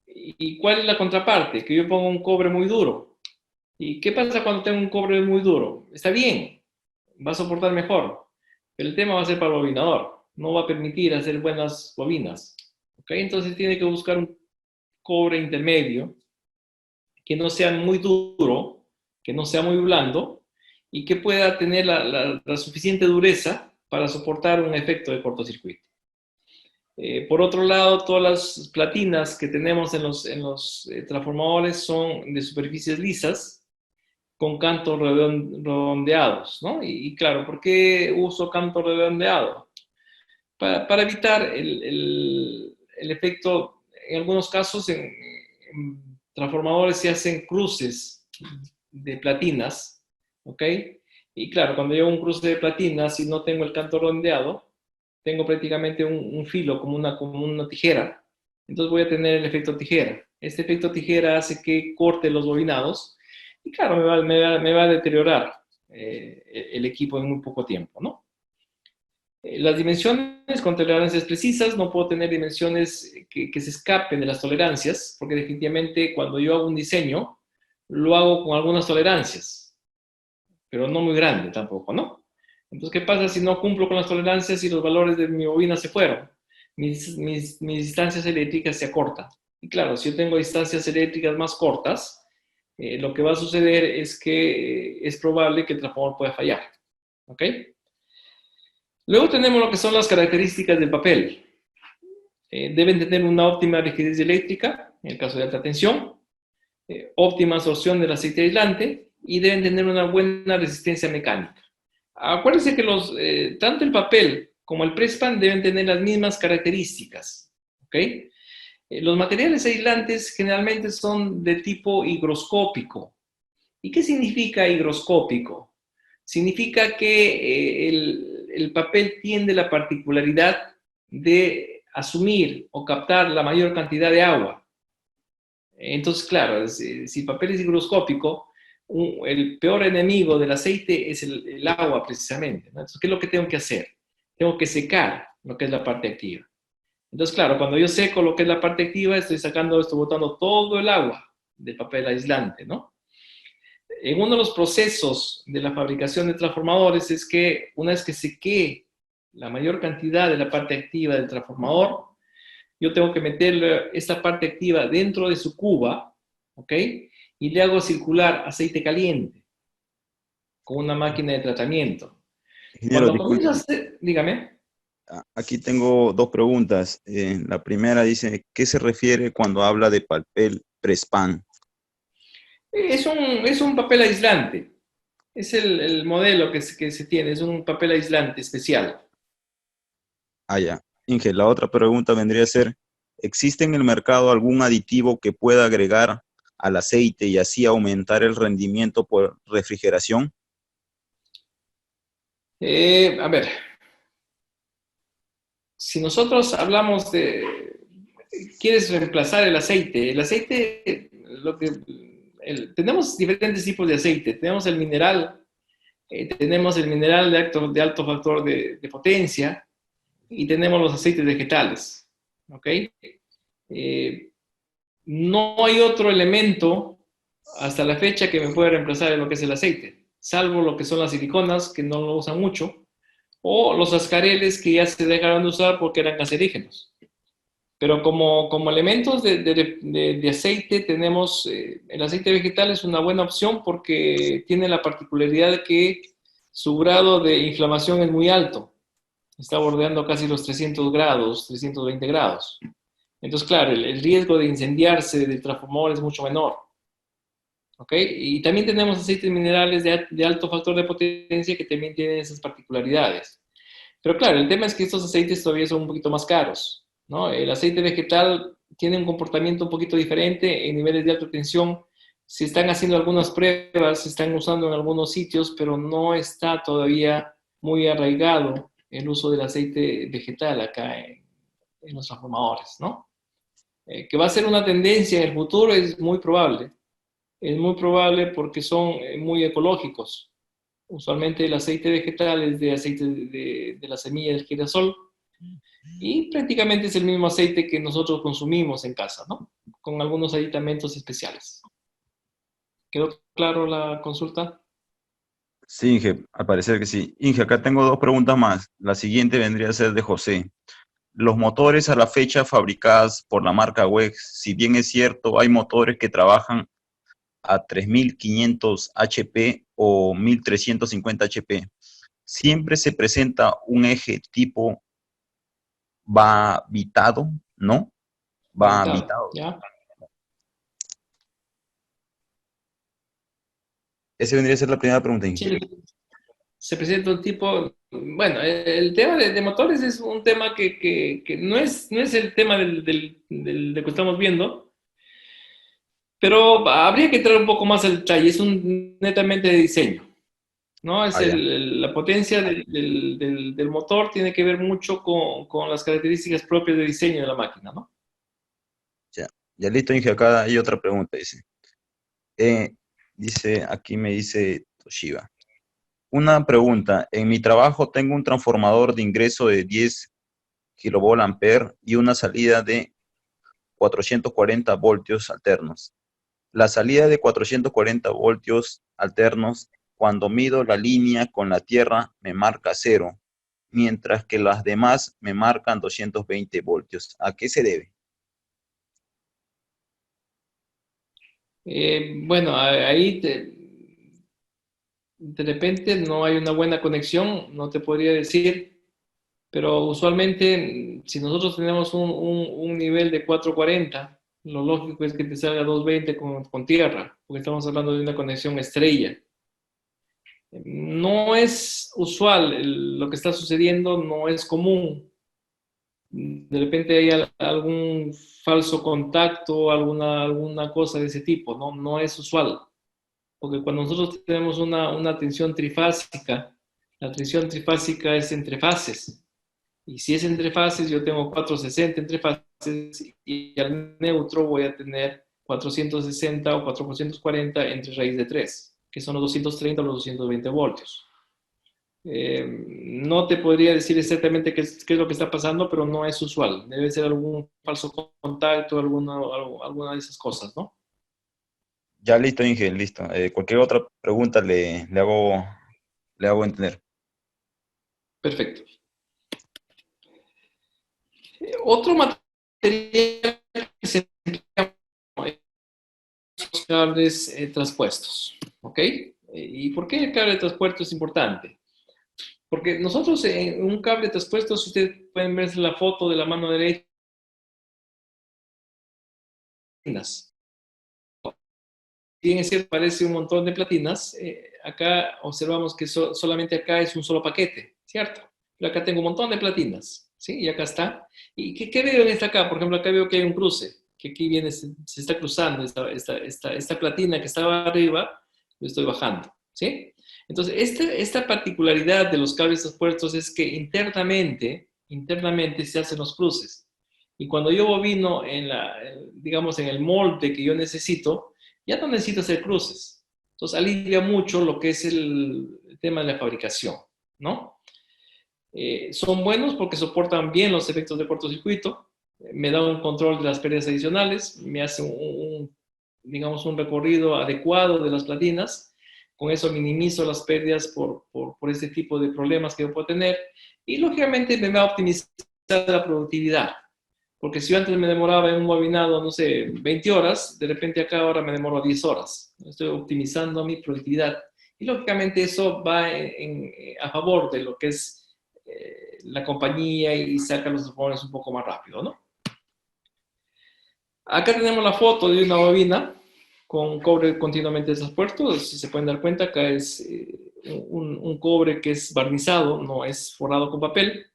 ¿Y cuál es la contraparte? Que yo pongo un cobre muy duro. ¿Y qué pasa cuando tengo un cobre muy duro? Está bien, va a soportar mejor, pero el tema va a ser para el bobinador, no va a permitir hacer buenas bobinas. ¿Ok? Entonces tiene que buscar un cobre intermedio que no sea muy duro, que no sea muy blando y que pueda tener la suficiente dureza para soportar un efecto de cortocircuito. Por otro lado, todas las platinas que tenemos en los transformadores son de superficies lisas con cantos redondeados, ¿no? Y claro, ¿por qué uso canto redondeado? Para evitar el efecto, en algunos casos en transformadores se hacen cruces de platinas, ¿ok? Y claro, cuando yo hago un cruce de platinas y no tengo el canto redondeado, tengo prácticamente un filo como una tijera. Entonces voy a tener el efecto tijera. Este efecto tijera hace que corte los bobinados y claro, me va a deteriorar el equipo en muy poco tiempo, ¿no? Las dimensiones con tolerancias precisas, no puedo tener dimensiones que se escapen de las tolerancias, porque definitivamente cuando yo hago un diseño, lo hago con algunas tolerancias, pero no muy grande tampoco, ¿no? Entonces, ¿qué pasa si no cumplo con las tolerancias y los valores de mi bobina se fueron? Mis distancias eléctricas se acortan. Y claro, si yo tengo distancias eléctricas más cortas, lo que va a suceder es que es probable que el transformador pueda fallar. ¿Ok? Luego tenemos lo que son las características del papel. Deben tener una óptima rigidez eléctrica, en el caso de alta tensión, óptima absorción del aceite aislante y deben tener una buena resistencia mecánica. Acuérdense que tanto el papel como el presspan deben tener las mismas características. ¿Ok? Los materiales aislantes generalmente son de tipo higroscópico. ¿Y qué significa higroscópico? Significa que el papel tiene la particularidad de asumir o captar la mayor cantidad de agua. Entonces, claro, si el papel es higroscópico, el peor enemigo del aceite es el agua, precisamente, ¿no? Entonces, ¿qué es lo que tengo que hacer? Tengo que secar lo que es la parte activa. Entonces, claro, cuando yo seco lo que es la parte activa, estoy botando todo el agua del papel aislante, ¿no? En uno de los procesos de la fabricación de transformadores es que una vez que seque la mayor cantidad de la parte activa del transformador, yo tengo que meter esta parte activa dentro de su cuba, ¿ok? y le hago circular aceite caliente con una máquina de tratamiento. Ingeniero, Cuando disculpe. comienza a hacer, dígame. Aquí tengo dos preguntas. La primera dice, ¿qué se refiere cuando habla de papel Prespan? Es un papel aislante. Es el modelo que se tiene, es un papel aislante especial. Ah, ya. Inge, la otra pregunta vendría a ser, ¿existe en el mercado algún aditivo que pueda agregar al aceite y así aumentar el rendimiento por refrigeración? A ver, si nosotros hablamos de, quieres reemplazar el aceite, tenemos diferentes tipos de aceite. Tenemos tenemos el mineral de alto factor de potencia y tenemos los aceites vegetales. ¿Ok? Eh, no hay otro elemento hasta la fecha que me pueda reemplazar en lo que es el aceite, salvo lo que son las siliconas, que no lo usan mucho, o los ascareles que ya se dejaron de usar porque eran cancerígenos. Pero como elementos de aceite tenemos, el aceite vegetal es una buena opción porque tiene la particularidad de que su grado de inflamación es muy alto. Está bordeando casi los 300 grados, 320 grados. Entonces, claro, el riesgo de incendiarse del transformador es mucho menor. ¿Ok? Y también tenemos aceites minerales de alto factor de potencia que también tienen esas particularidades. Pero claro, el tema es que estos aceites todavía son un poquito más caros, ¿no? El aceite vegetal tiene un comportamiento un poquito diferente en niveles de alta tensión. Se están haciendo algunas pruebas, se están usando en algunos sitios, pero no está todavía muy arraigado el uso del aceite vegetal acá en los transformadores, ¿no? Que va a ser una tendencia en el futuro es muy probable. Es muy probable porque son muy ecológicos. Usualmente el aceite vegetal es de aceite de la semilla del girasol y prácticamente es el mismo aceite que nosotros consumimos en casa, ¿no? Con algunos aditamentos especiales. ¿Quedó claro la consulta? Sí, Inge, al parecer que sí. Inge, acá tengo dos preguntas más. La siguiente vendría a ser de José. Los motores a la fecha fabricados por la marca WEG, si bien es cierto, hay motores que trabajan a 3500 HP o 1350 HP. Siempre se presenta un eje tipo va bitado, ¿no? Va Habilitado, bitado. ¿ya? Esa vendría a ser la primera pregunta, Inge. Sí, se presenta un tipo, bueno, el tema de motores es un tema que no es el tema del que estamos viendo, pero habría que entrar un poco más al detalle, es un netamente de diseño. ¿No? Es Ah, ya, la potencia del motor tiene que ver mucho con las características propias de diseño de la máquina, ¿no? ya. Ya listo, Inge, acá hay otra pregunta, dice. Eh, aquí me dice Toshiba. Una pregunta. En mi trabajo tengo un transformador de ingreso de 10 kilovolt ampere y una salida de 440 voltios alternos. La salida de 440 voltios alternos, cuando mido la línea con la tierra, me marca cero, mientras que las demás me marcan 220 voltios. ¿A qué se debe? Bueno, ahí de repente no hay una buena conexión, no te podría decir, pero usualmente si nosotros tenemos un nivel de 440, lo lógico es que te salga 220 con tierra, porque estamos hablando de una conexión estrella. No es usual lo que está sucediendo, no es común. De repente hay algún falso contacto, alguna cosa de ese tipo, ¿no? No es usual, porque cuando nosotros tenemos una tensión trifásica, la tensión trifásica es entre fases, y si es entre fases, yo tengo 460 entre fases, y al neutro voy a tener 460 o 440 entre raíz de 3, que son los 230 o los 220 voltios. No te podría decir exactamente qué es lo que está pasando, pero no es usual. Debe ser algún falso contacto, alguna de esas cosas, ¿no? Ya listo, Inge, listo. Cualquier otra pregunta le hago entender. Perfecto. Otro material que se emplea cables traspuestos, ¿ok? ¿Y por qué el cable traspuesto es importante? Porque nosotros en un cable traspuesto, si ustedes pueden ver la foto de la mano derecha, bien es cierto, parece un montón de platinas, acá observamos que solamente acá es un solo paquete, ¿cierto? Pero acá tengo un montón de platinas, ¿sí? Y acá está. ¿Y qué veo en esta acá? Por ejemplo, acá veo que hay un cruce, que aquí viene, se está cruzando esta platina que estaba arriba, lo estoy bajando, ¿sí? Entonces, esta particularidad de los cables traspuestos es que internamente se hacen los cruces. Y cuando yo bobino digamos, en el molde que yo necesito, ya no necesito hacer cruces. Entonces alivia mucho lo que es el tema de la fabricación, ¿no? Son buenos porque soportan bien los efectos de cortocircuito, me da un control de las pérdidas adicionales, me hace digamos, un recorrido adecuado de las platinas, con eso minimizo las pérdidas por este tipo de problemas que yo puedo tener y lógicamente me va a optimizar la productividad. Porque si yo antes me demoraba en un bobinado, no sé, 20 horas, de repente acá ahora me demoro 10 horas. Estoy optimizando mi productividad. Y lógicamente eso va a favor de lo que es la compañía y saca los transformadores un poco más rápido, ¿no? Acá tenemos la foto de una bobina con cobre continuamente traspuesto. Si se pueden dar cuenta, acá es un cobre que es barnizado, no es forrado con papel.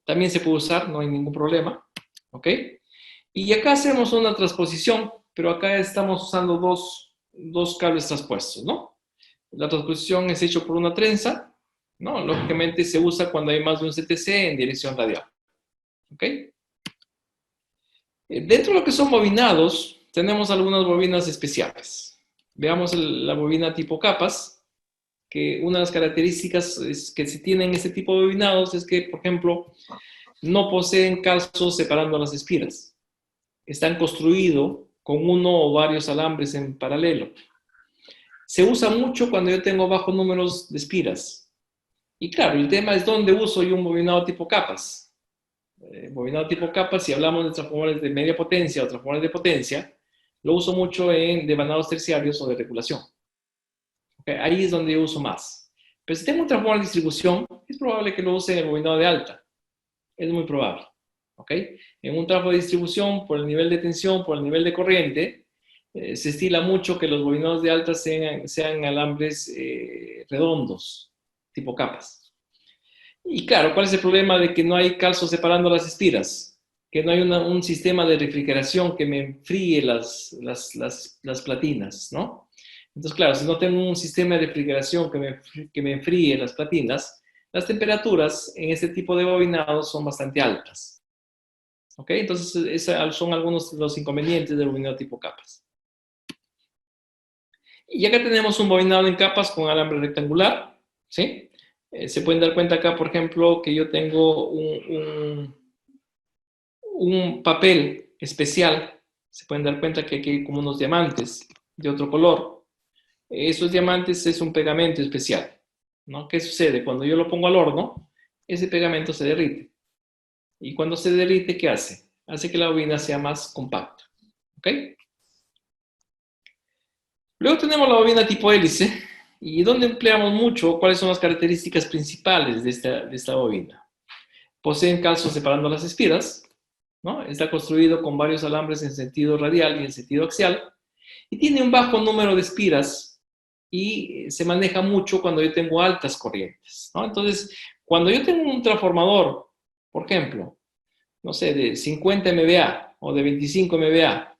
También se puede usar, no hay ningún problema. ¿Ok? Y acá hacemos una transposición, pero acá estamos usando dos cables traspuestos, ¿no? La transposición es hecha por una trenza, ¿no? Lógicamente se usa cuando hay más de un CTC en dirección radial. ¿Ok? Dentro de lo que son bobinados, tenemos algunas bobinas especiales. Veamos la bobina tipo capas, que una de las características es que si tienen este tipo de bobinados es que, por ejemplo, no poseen calzos separando las espiras. Están construidos con uno o varios alambres en paralelo. Se usa mucho cuando yo tengo bajos números de espiras. Y claro, el tema es dónde uso yo un bobinado tipo capas. Bobinado tipo capas, si hablamos de transformadores de media potencia o transformadores de potencia, lo uso mucho en devanados terciarios o de regulación. ¿Okay? Ahí es donde yo uso más. Pero si tengo un transformador de distribución, es probable que lo use en el bobinado de alta. Es muy probable. ¿Ok? En un trafo de distribución, por el nivel de tensión, por el nivel de corriente, se estila mucho que los bobinados de alta sean alambres redondos, tipo capas. Y claro, ¿cuál es el problema de que no hay calzo separando las espiras? Que no hay un sistema de refrigeración que me enfríe las platinas, ¿no? Entonces, claro, si no tengo un sistema de refrigeración que me enfríe las platinas, las temperaturas en este tipo de bobinados son bastante altas. ¿Ok? Entonces, esos son algunos de los inconvenientes del bobinado tipo capas. Y acá tenemos un bobinado en capas con alambre rectangular, ¿sí? Se pueden dar cuenta acá, por ejemplo, que yo tengo un papel especial. Se pueden dar cuenta que aquí hay como unos diamantes de otro color. Esos diamantes es un pegamento especial, ¿no? ¿Qué sucede? Cuando yo lo pongo al horno, ese pegamento se derrite. Y cuando se derrite, ¿qué hace? Hace que la bobina sea más compacta. ¿Ok? Luego tenemos la bobina tipo hélice. ¿Y dónde empleamos mucho? ¿Cuáles son las características principales de esta bobina? Poseen calzos separando las espiras, ¿no? Está construido con varios alambres en sentido radial y en sentido axial. Y tiene un bajo número de espiras y se maneja mucho cuando yo tengo altas corrientes, ¿no? Entonces, cuando yo tengo un transformador, por ejemplo, no sé, de 50 MVA o de 25 MVA,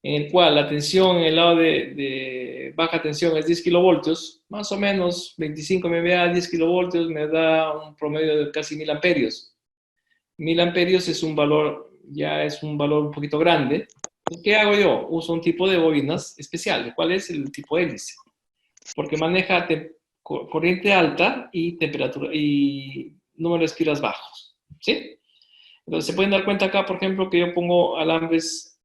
en el cual la tensión en el lado de baja tensión es 10 kilovoltios, más o menos 25 MVA, 10 kilovoltios me da un promedio de casi 1000 amperios. 1000 amperios es un valor, ya es un valor un poquito grande. ¿Qué hago yo? Uso un tipo de bobinas especial. ¿Cuál es el tipo hélice? Porque maneja corriente alta y temperatura y número de espiras bajos. ¿Sí? Entonces se pueden dar cuenta acá, por ejemplo, que yo pongo alambres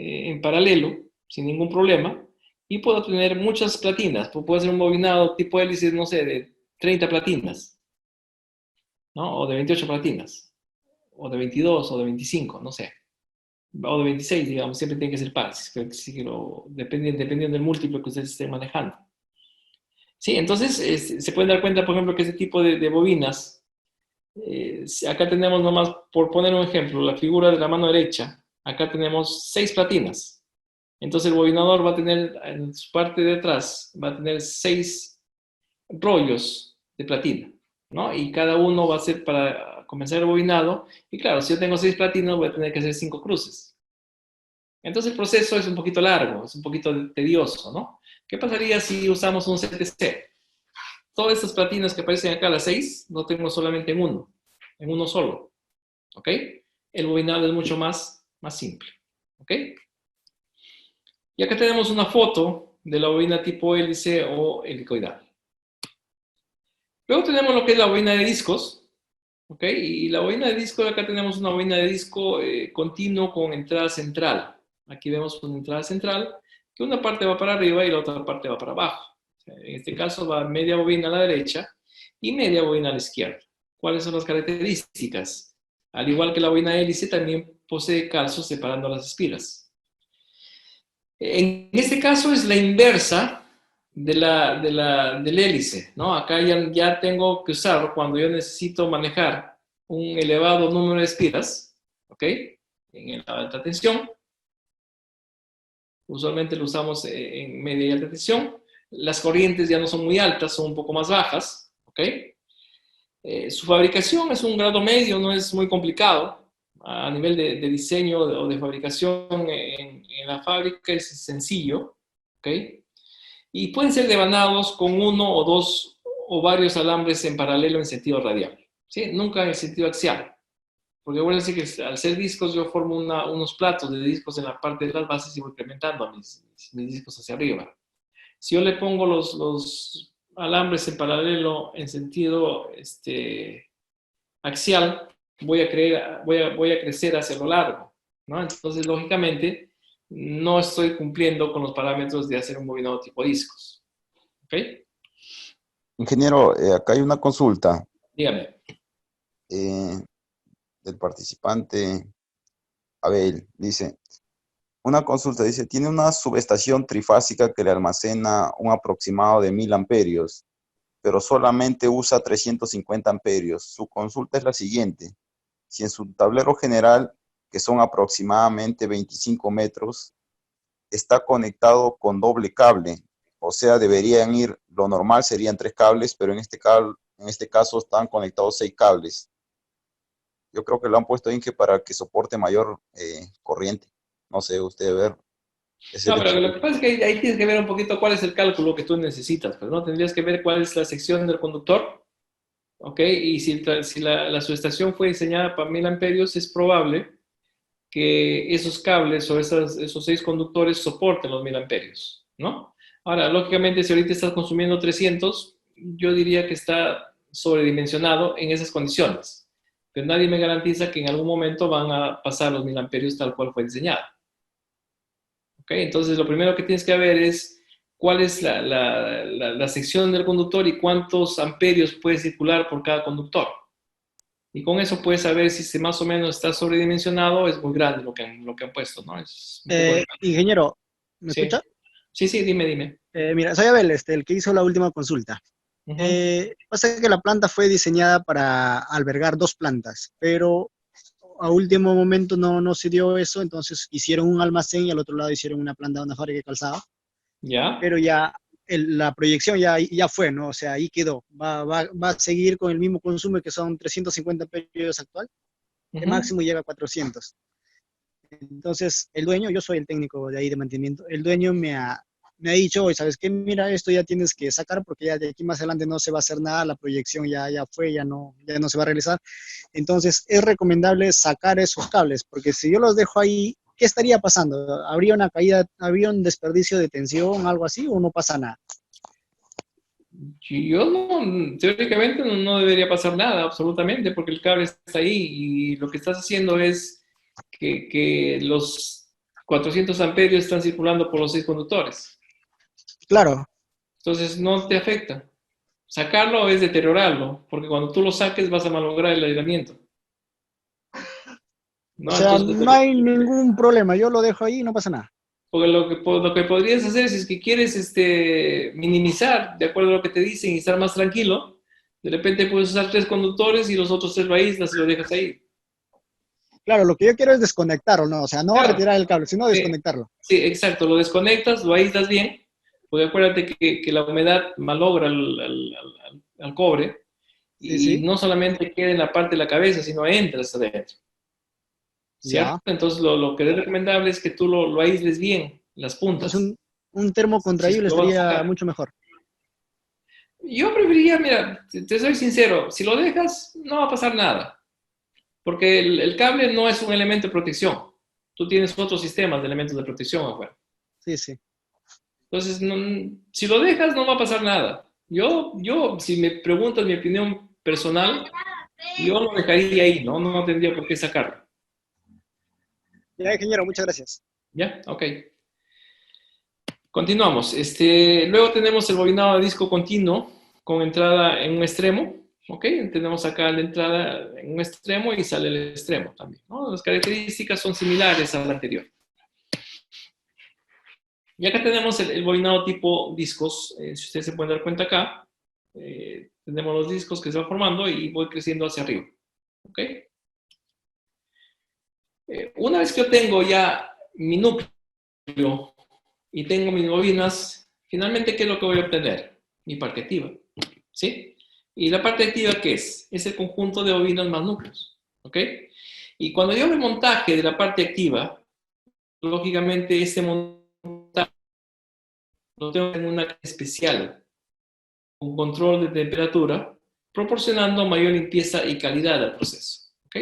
en paralelo, sin ningún problema, y puedo tener muchas platinas. Puedo hacer un bobinado tipo hélice, no sé, de 30 platinas, ¿no? O de 28 platinas, o de 22, o de 25, no sé. o de 26, digamos, siempre tiene que ser par, dependiendo del múltiplo que ustedes estén manejando. Sí, entonces se pueden dar cuenta, por ejemplo, que ese tipo de bobinas, acá tenemos nomás, por poner un ejemplo, la figura de la mano derecha, acá tenemos 6 platinas. Entonces el bobinador va a tener, en su parte de atrás, va a tener 6 rollos de platina, ¿no? Y cada uno va a ser para comenzar el bobinado. Y claro, si yo tengo 6 platinos, voy a tener que hacer 5 cruces. Entonces el proceso es un poquito largo, es un poquito tedioso, ¿no? ¿Qué pasaría si usamos un CTC? Todas estas platinas que aparecen acá, las 6, no tengo solamente en uno solo, ¿ok? El bobinado es mucho más simple, ¿ok? Y acá tenemos una foto de la bobina tipo hélice o helicoidal. Luego tenemos lo que es la bobina de discos, ¿ok? Y la bobina de disco, acá tenemos una bobina de disco continuo con entrada central. Aquí vemos una entrada central, que una parte va para arriba y la otra parte va para abajo. O sea, en este caso va media bobina a la derecha y media bobina a la izquierda. ¿Cuáles son las características? Al igual que la bobina hélice, también posee calzos separando las espiras. En este caso es la inversa del hélice, ¿no? Acá ya tengo que usar cuando yo necesito manejar un elevado número de espiras, ¿ok? En la alta tensión. Usualmente lo usamos en media y alta tensión. Las corrientes ya no son muy altas, son un poco más bajas, ¿ok? Su fabricación es un grado medio, no es muy complicado. A nivel de diseño o de fabricación en la fábrica es sencillo, ¿ok? Y pueden ser devanados con uno o dos o varios alambres en paralelo en sentido radial, ¿sí? Nunca en sentido axial. Porque voy a decir que al ser discos yo formo unos platos de discos en la parte de las bases y voy incrementando a mis discos hacia arriba. Si yo le pongo los alambres en paralelo en sentido axial, voy a crecer hacia lo largo, ¿no? Entonces, lógicamente, no estoy cumpliendo con los parámetros de hacer un bobinado tipo discos. ¿Ok? Ingeniero, acá hay una consulta Dígame. eh, del participante Abel. Dice, una consulta, dice, tiene una subestación trifásica que le almacena un aproximado de 1000 amperios, pero solamente usa 350 amperios. Su consulta es la siguiente. Si en su tablero general, que son aproximadamente 25 metros, está conectado con doble cable, o sea, deberían ir, lo normal serían 3 cables, pero en este caso están conectados 6 cables. Yo creo que lo han puesto en que para que soporte mayor corriente. No sé, usted ver. Ese No, es pero lo que pasa es que ahí tienes que ver un poquito cuál es el cálculo que tú necesitas, pues, ¿no? Tendrías que ver cuál es la sección del conductor, ¿ok? Y si la subestación fue diseñada para 1000 amperios, es probable que esos cables o esos 6 conductores soporten los 1000 amperios, ¿no? Ahora, lógicamente, si ahorita estás consumiendo 300, yo diría que está sobredimensionado en esas condiciones. Pero nadie me garantiza que en algún momento van a pasar los 1000 amperios tal cual fue diseñado. ¿Ok? Entonces, lo primero que tienes que ver es cuál es la sección del conductor y cuántos amperios puede circular por cada conductor. Y con eso puedes saber si más o menos está sobredimensionado o es muy grande lo que han puesto, ¿no? Es un poco de... Ingeniero, ¿me Sí, escucha? sí, dime. Mira, soy Abel, el que hizo la última consulta. Ujú. Pasa que la planta fue diseñada para albergar 2 plantas, pero a último momento no se dio eso, entonces hicieron un almacén y al otro lado hicieron una planta de una fábrica de calzado, ¿Ya? pero ya la proyección ya fue, ¿no? O sea, ahí quedó. Va a seguir con el mismo consumo que son 350 periodos actual, que Ujú. máximo llega a 400. Entonces, el dueño, yo soy el técnico de ahí de mantenimiento, el dueño me ha dicho, oye, ¿sabes qué? Mira, esto ya tienes que sacar porque ya de aquí más adelante no se va a hacer nada, la proyección ya fue, ya no se va a realizar. Entonces, es recomendable sacar esos cables, porque si yo los dejo ahí, ¿qué estaría pasando? ¿Habría una caída, habría un desperdicio de tensión, algo así, o no pasa nada? Yo no, teóricamente no debería pasar nada, absolutamente, porque el cable está ahí y lo que estás haciendo es que los 400 amperios están circulando por los 6 conductores. Claro, Entonces no te afecta. Sacarlo es deteriorarlo, porque cuando tú lo saques vas a malograr el aislamiento. O ¿no? sea, Entonces, no hay ningún problema, yo lo dejo ahí y no pasa nada. porque lo que podrías hacer, si es que quieres minimizar, de acuerdo a lo que te dicen, y estar más tranquilo, de repente puedes usar 3 conductores y los otros 3 lo aíslas y lo dejas ahí. Claro, lo que yo quiero es desconectarlo, ¿no? O sea, no Claro, retirar el cable, sino sí, desconectarlo. sí, exacto, lo desconectas, lo aíslas bien, porque acuérdate que la humedad malogra al cobre Sí, y sí, no solamente queda en la parte de la cabeza, sino entra hasta adentro, ¿cierto? ya. Entonces lo que es recomendable es que tú lo aísles bien, las Entonces puntas, un termo si es contraíble que lo vas a estaría sacar. mucho mejor. Yo preferiría, mira, te soy sincero, si lo dejas, no va a pasar nada, porque el cable no es un elemento de protección. Tú tienes otros sistemas de elementos de protección afuera. Sí, sí. Entonces, si lo dejas, no va a pasar nada. Si me preguntas mi opinión personal, yo lo dejaría ahí, ¿no? No tendría por qué sacarlo. Ya, ingeniero, muchas gracias. ¿Ya? Ok. Continuamos. Luego tenemos el bobinado de disco continuo con entrada en un extremo. ¿Ok? Tenemos acá la entrada en un extremo y sale el extremo también, ¿no? Las características son similares a la anterior. Y acá tenemos el bobinado tipo discos. Si ustedes se pueden dar cuenta acá, tenemos los discos que se van formando y voy creciendo hacia arriba. ¿Ok? Una vez que yo tengo ya mi núcleo y tengo mis bobinas, finalmente, ¿qué es lo que voy a obtener? Mi parte activa, ¿sí? ¿Y la parte activa qué es? Es el conjunto de bobinas más núcleos, ¿ok? Y cuando yo hago el montaje de la parte activa, lógicamente ese montaje lo tengo en una caja especial, con control de temperatura, proporcionando mayor limpieza y calidad al proceso, ¿ok?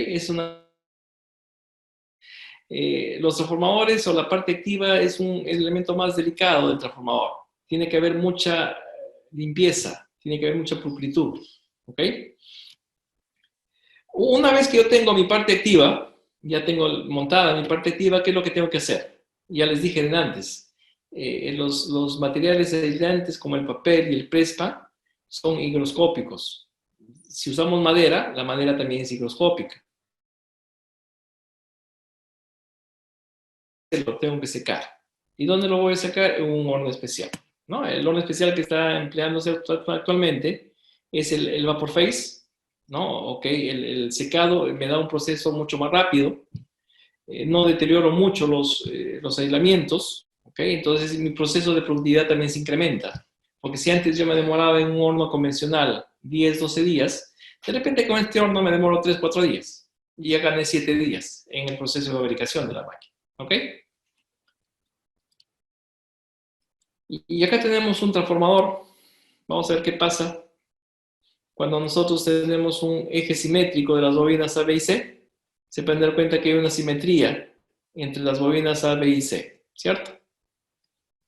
Los transformadores o la parte activa es el elemento más delicado del transformador. Tiene que haber mucha limpieza, tiene que haber mucha pulcritud. ¿Ok? Una vez que yo tengo mi parte activa, ya tengo montada mi parte activa, ¿qué es lo que tengo que hacer? Ya les dije antes, los materiales aislantes como el papel y el prespa son higroscópicos. Si usamos madera, la madera también es higroscópica. Lo tengo que secar. ¿Y dónde lo voy a sacar? En un horno especial, ¿no? El horno especial que está empleándose actualmente es el Vapor Phase, ¿no? Ok, el secado me da un proceso mucho más rápido, no deterioro mucho los aislamientos, ¿ok? Entonces mi proceso de productividad también se incrementa, porque si antes yo me demoraba en un horno convencional 10, 12 días, de repente con este horno me demoro 3, 4 días y ya gané 7 días en el proceso de fabricación de la máquina, ¿ok? Y acá tenemos un transformador. Vamos a ver qué pasa cuando nosotros tenemos un eje simétrico de las bobinas A, B y C. Se pueden dar cuenta que hay una simetría entre las bobinas A, B y C, ¿cierto?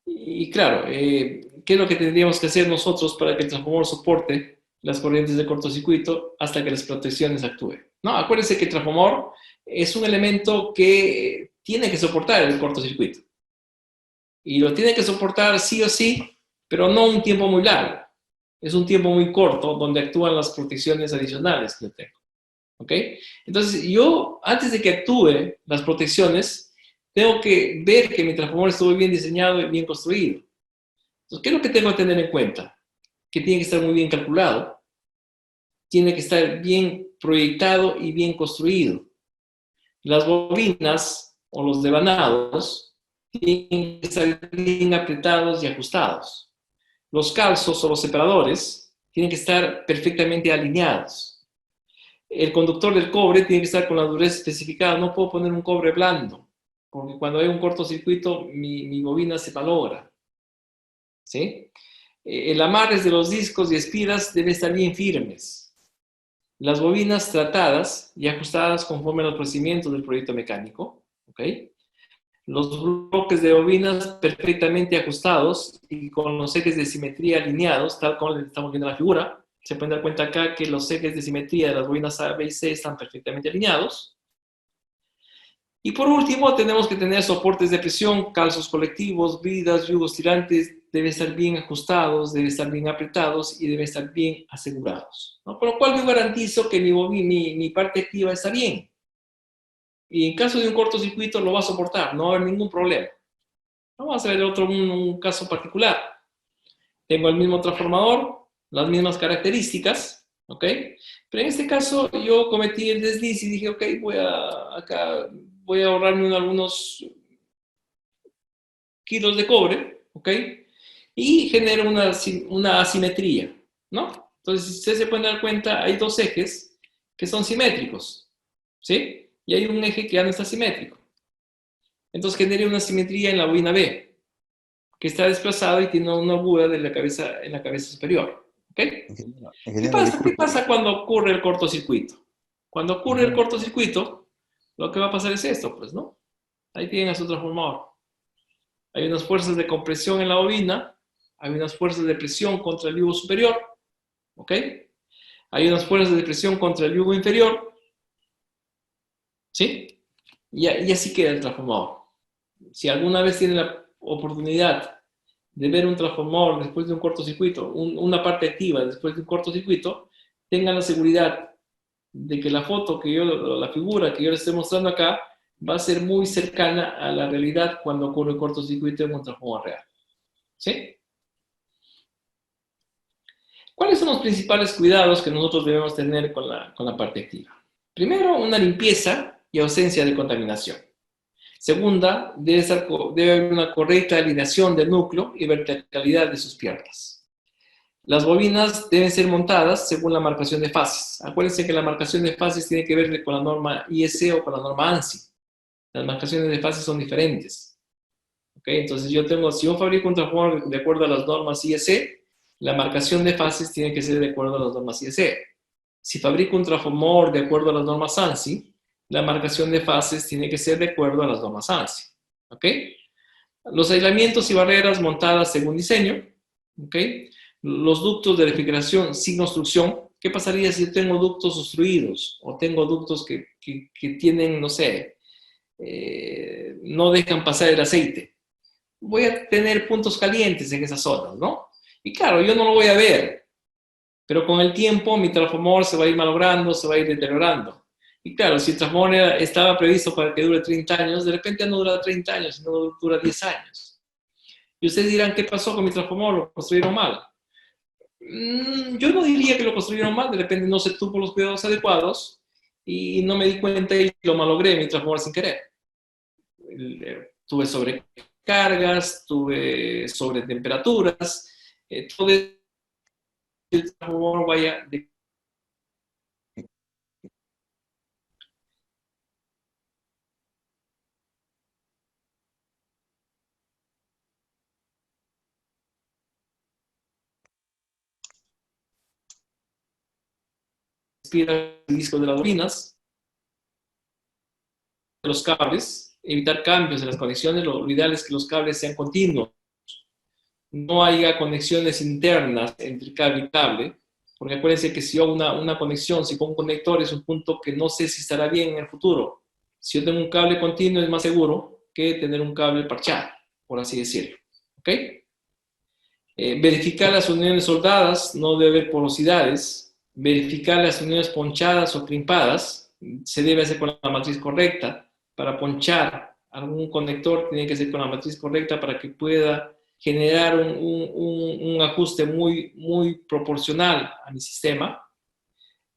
Y claro, ¿qué es lo que tendríamos que hacer nosotros para que el transformador soporte las corrientes de cortocircuito hasta que las protecciones actúen? No, acuérdense que el transformador es un elemento que tiene que soportar el cortocircuito. Y lo tiene que soportar sí o sí, pero no un tiempo muy largo. Es un tiempo muy corto donde actúan las protecciones adicionales que yo tengo. ¿Ok? Entonces, yo, antes de que actúe las protecciones, tengo que ver que mi transformador estuvo bien diseñado y bien construido. Entonces, ¿qué es lo que tengo que tener en cuenta? Que tiene que estar muy bien calculado, tiene que estar bien proyectado y bien construido. Las bobinas o los devanados tienen que estar bien apretados y ajustados. Los calzos o los separadores tienen que estar perfectamente alineados. El conductor del cobre tiene que estar con la dureza especificada. No puedo poner un cobre blando, porque cuando hay un cortocircuito, mi bobina se malogra. ¿Sí? El amarre de los discos y espiras deben estar bien firmes. Las bobinas tratadas y ajustadas conforme a los procedimientos del proyecto mecánico. ¿Ok? Los bloques de bobinas perfectamente ajustados y con los ejes de simetría alineados, tal como estamos viendo en la figura. Se pueden dar cuenta acá que los ejes de simetría de las bobinas A, B y C están perfectamente alineados. Y por último, tenemos que tener soportes de presión, calzos colectivos, bridas, yugos tirantes, deben estar bien ajustados, deben estar bien apretados y deben estar bien asegurados, ¿no? Con lo cual yo garantizo que mi parte activa está bien. y en caso de un cortocircuito lo va a soportar, no va a haber ningún problema. Vamos a ver un caso particular. Tengo el mismo transformador, las mismas características, ¿ok? Pero en este caso yo cometí el desliz y dije, ok, voy a ahorrarme algunos kilos de cobre, ¿ok? Y genero una asimetría, ¿no? Entonces, si ustedes se pueden dar cuenta, hay dos ejes que son simétricos, ¿sí? Y hay un eje que ya no está simétrico. Entonces genera una simetría en la bobina B, que está desplazado y tiene una aguja en la cabeza superior, ¿ok? ¿Qué Ingeniero, pasa? ¿Qué disculpe. pasa cuando ocurre el cortocircuito? Cuando ocurre el Ingeniero, cortocircuito, lo que va a pasar es esto, pues, ¿no? Ahí tienen a su transformador. Hay unas fuerzas de compresión en la bobina, hay unas fuerzas de presión contra el yugo superior, ¿ok? Hay unas fuerzas de presión contra el yugo inferior, ¿sí? Y así queda el transformador. Si alguna vez tienen la oportunidad de ver un transformador después de un cortocircuito, una parte activa después de un cortocircuito, tengan la seguridad de que la la figura que yo les estoy mostrando acá, va a ser muy cercana a la realidad cuando ocurre el cortocircuito en un transformador real. ¿Sí? ¿Cuáles son los principales cuidados que nosotros debemos tener con la parte activa? Primero, una limpieza y ausencia de contaminación. Segunda, debe haber una correcta alineación del núcleo y verticalidad de sus piernas. Las bobinas deben ser montadas según la marcación de fases. Acuérdense que la marcación de fases tiene que ver con la norma IEC o con la norma ANSI. Las marcaciones de fases son diferentes. ¿Okay? Entonces si yo fabrico un transformador de acuerdo a las normas IEC, la marcación de fases tiene que ser de acuerdo a las normas IEC. Si fabrico un transformador de acuerdo a las normas ANSI, la marcación de fases tiene que ser de acuerdo a las normas ANSI. ¿Ok? Los aislamientos y barreras montadas según diseño. ¿Ok? Los ductos de refrigeración sin obstrucción. ¿Qué pasaría si yo tengo ductos obstruidos o tengo ductos que tienen, no sé, no dejan pasar el aceite? Voy a tener puntos calientes en esas zonas, ¿no? Y claro, yo no lo voy a ver, pero con el tiempo mi transformador se va a ir malogrando, se va a ir deteriorando. Y claro, si el transformador estaba previsto para que dure 30 años, de repente no dura 30 años, sino dura 10 años. Y ustedes dirán, ¿qué pasó con mi transformador? ¿Lo construyeron mal? Yo no diría que lo construyeron mal, de repente no se tuvo los cuidados adecuados y no me di cuenta y lo malogré mi transformador sin querer. Tuve sobrecargas, tuve sobretemperaturas, todo el transformador vaya de el disco de las bobinas, de los cables, evitar cambios en las conexiones, lo ideal es que los cables sean continuos, no haya conexiones internas entre cable y cable, porque acuérdense que si yo una conexión, si pongo un conector, es un punto que no sé si estará bien en el futuro. Si yo tengo un cable continuo es más seguro que tener un cable parchado, por así decirlo. ¿Ok? Verificar las uniones soldadas, no debe haber porosidades. Verificar las uniones ponchadas o crimpadas, se debe hacer con la matriz correcta. Para ponchar algún conector tiene que ser con la matriz correcta para que pueda generar un ajuste muy proporcional a mi sistema.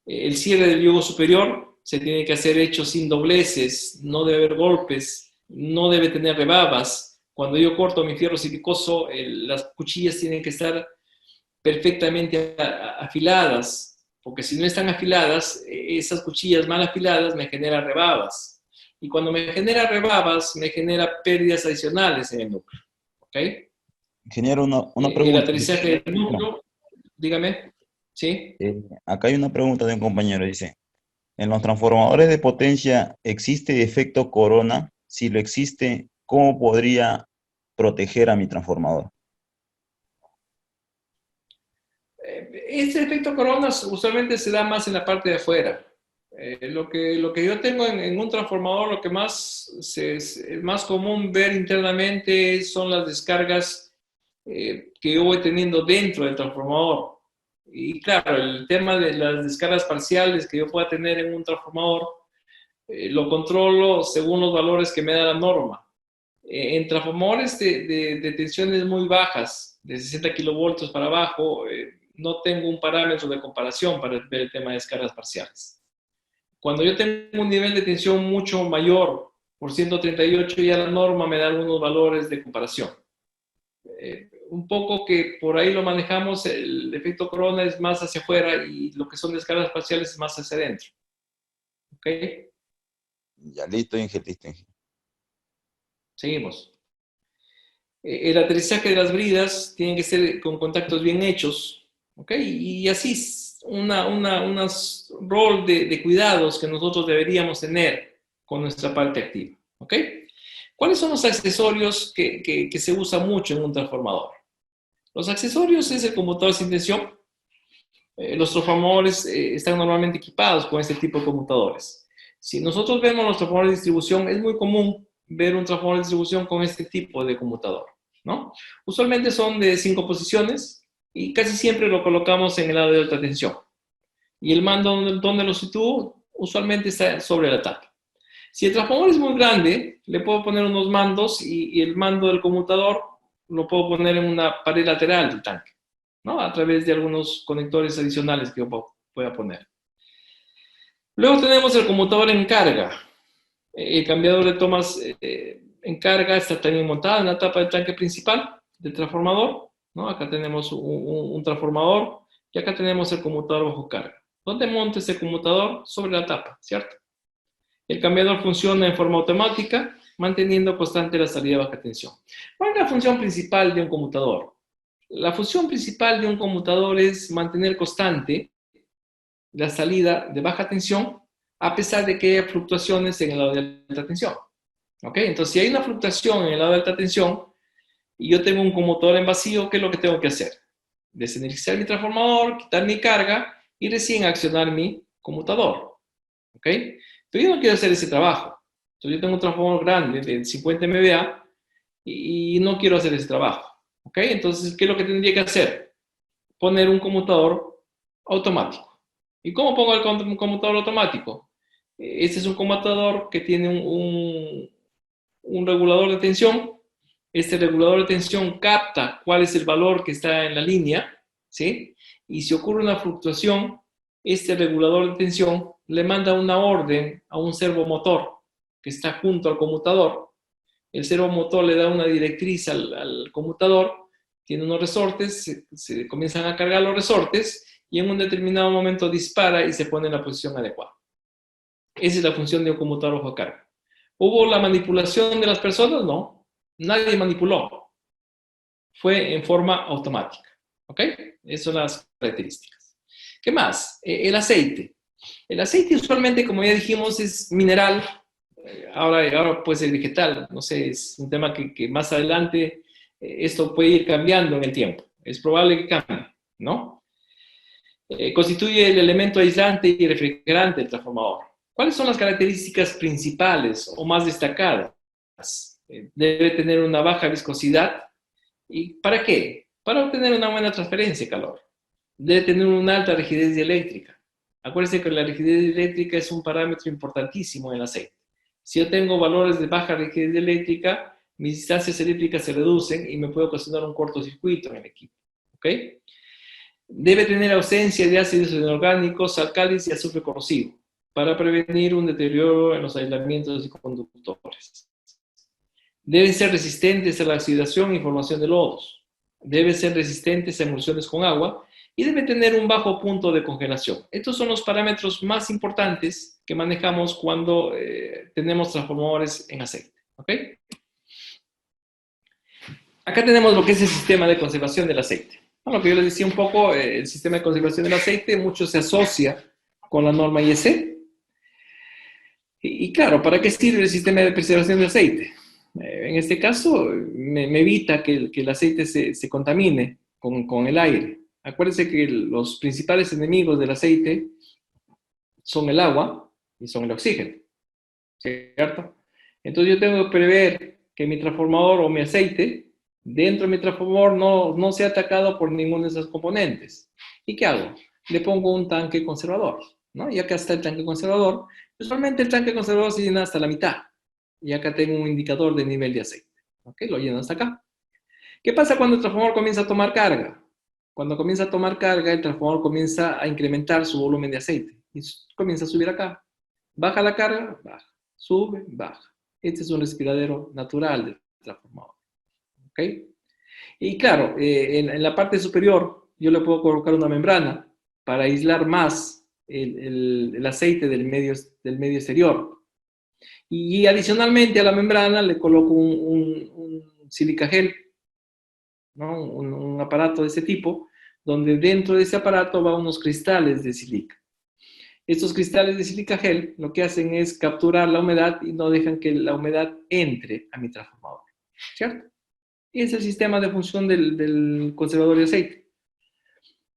El cierre del yugo superior se tiene que hacer hecho sin dobleces, no debe haber golpes, no debe tener rebabas. Cuando yo corto mi fierro silicoso, las cuchillas tienen que estar perfectamente afiladas, porque si no están afiladas, esas cuchillas mal afiladas me generan rebabas. Y cuando me genera rebabas, me genera pérdidas adicionales en el núcleo. ¿Ok? ingeniero, una El pregunta. aterrizaje del núcleo, dígame, ¿sí? Acá hay una pregunta de un compañero, dice, ¿en los transformadores de potencia existe efecto corona? Si lo existe, ¿cómo podría proteger a mi transformador? Este efecto corona usualmente se da más en la parte de afuera. Lo que yo tengo en un transformador, lo que es más común ver internamente son las descargas que yo voy teniendo dentro del transformador. Y claro, el tema de las descargas parciales que yo pueda tener en un transformador lo controlo según los valores que me da la norma. En transformadores de tensiones muy bajas, de 60 kilovoltios para abajo, no tengo un parámetro de comparación para ver el tema de descargas parciales. Cuando yo tengo un nivel de tensión mucho mayor, por 138, ya la norma me da algunos valores de comparación. Un poco que por ahí lo manejamos, el efecto corona es más hacia afuera y lo que son descargas parciales es más hacia adentro. ¿Ok? Ya, listo, Inge, listo, Inge. Seguimos. El aterrizaje de las bridas tiene que ser con contactos bien hechos, ¿ok? Y así un rol de cuidados que nosotros deberíamos tener con nuestra parte activa, ¿ok? ¿Cuáles son los accesorios que se usa mucho en un transformador? Los accesorios es el conmutador sin tensión. Los transformadores están normalmente equipados con este tipo de conmutadores. Si nosotros vemos los transformadores de distribución, es muy común ver un transformador de distribución con este tipo de conmutador, ¿no? Usualmente son de 5 posiciones y casi siempre lo colocamos en el lado de alta tensión. Y el mando donde lo sitúo usualmente está sobre la tapa. Si el transformador es muy grande, le puedo poner unos mandos y el mando del conmutador lo puedo poner en una pared lateral del tanque, ¿no? A través de algunos conectores adicionales que yo pueda poner. Luego tenemos el conmutador en carga. El cambiador de tomas en carga está también montado en la tapa del tanque principal del transformador, ¿no? Acá tenemos un transformador y acá tenemos el conmutador bajo carga. ¿Dónde monta ese conmutador? Sobre la tapa, ¿cierto? El cambiador funciona en forma automática, manteniendo constante la salida de baja tensión. ¿Cuál es la función principal de un conmutador? La función principal de un conmutador es mantener constante la salida de baja tensión a pesar de que haya fluctuaciones en el lado de alta tensión. ¿Ok? Entonces, si hay una fluctuación en el lado de alta tensión y yo tengo un conmutador en vacío, ¿qué es lo que tengo que hacer? Desenergizar mi transformador, quitar mi carga y recién accionar mi conmutador. ¿Ok? Pero yo no quiero hacer ese trabajo. Entonces, yo tengo un transformador grande de 50 MVA y no quiero hacer ese trabajo. ¿Ok? Entonces, ¿qué es lo que tendría que hacer? Poner un conmutador automático. ¿Y cómo pongo el conmutador automático? Este es un conmutador que tiene un regulador de tensión. Este regulador de tensión capta cuál es el valor que está en la línea, ¿sí? Y si ocurre una fluctuación, este regulador de tensión le manda una orden a un servomotor que está junto al conmutador. El servomotor le da una directriz al conmutador, tiene unos resortes, se comienzan a cargar los resortes y en un determinado momento dispara y se pone en la posición adecuada. Esa es la función de un conmutador bajo carga. ¿Hubo la manipulación de las personas? No. Nadie manipuló. Fue en forma automática. ¿Ok? Esas son las características. ¿Qué más? El aceite. El aceite usualmente, como ya dijimos, es mineral. Ahora puede ser vegetal. No sé, es un tema que más adelante esto puede ir cambiando en el tiempo. Es probable que cambie, ¿no? Constituye el elemento aislante y refrigerante del transformador. ¿Cuáles son las características principales o más destacadas? Debe tener una baja viscosidad. ¿Y para qué? Para obtener una buena transferencia de calor. Debe tener una alta rigidez eléctrica. Acuérdense que la rigidez eléctrica es un parámetro importantísimo en el aceite. Si yo tengo valores de baja rigidez eléctrica, mis distancias eléctricas se reducen y me puede ocasionar un cortocircuito en el equipo. ¿Ok? Debe tener ausencia de ácidos inorgánicos, alcalis y azufre corrosivo para prevenir un deterioro en los aislamientos y conductores. Deben ser resistentes a la oxidación y formación de lodos. Deben ser resistentes a emulsiones con agua y debe tener un bajo punto de congelación. Estos son los parámetros más importantes que manejamos cuando tenemos transformadores en aceite. ¿Ok? Acá tenemos lo que es el sistema de conservación del aceite. Bueno, lo que yo les decía un poco, el sistema de conservación del aceite, mucho se asocia con la norma IEC. Y claro, ¿para qué sirve el sistema de preservación del aceite? En este caso, me evita que el aceite se contamine con el aire. Acuérdense que los principales enemigos del aceite son el agua y son el oxígeno, ¿cierto? Entonces yo tengo que prever que mi transformador o mi aceite dentro de mi transformador no sea atacado por ninguno de esos componentes. ¿Y qué hago? Le pongo un tanque conservador. ¿no? Y acá está el tanque conservador. Usualmente el tanque conservador se llena hasta la mitad. Y acá tengo un indicador de nivel de aceite. ¿Ok? Lo lleno hasta acá. ¿Qué pasa cuando el transformador comienza a tomar carga? Cuando comienza a tomar carga, el transformador comienza a incrementar su volumen de aceite. Y comienza a subir acá. Baja la carga, baja. Sube, baja. Este es un respiradero natural del transformador. ¿Ok? Y claro, en la parte superior yo le puedo colocar una membrana para aislar más el aceite del medio exterior. Y adicionalmente a la membrana le coloco un silica gel, ¿no? Un aparato de ese tipo, donde dentro de ese aparato va unos cristales de silica. Estos cristales de silica gel lo que hacen es capturar la humedad y no dejan que la humedad entre a mi transformador, ¿cierto? Y es el sistema de función del conservador de aceite.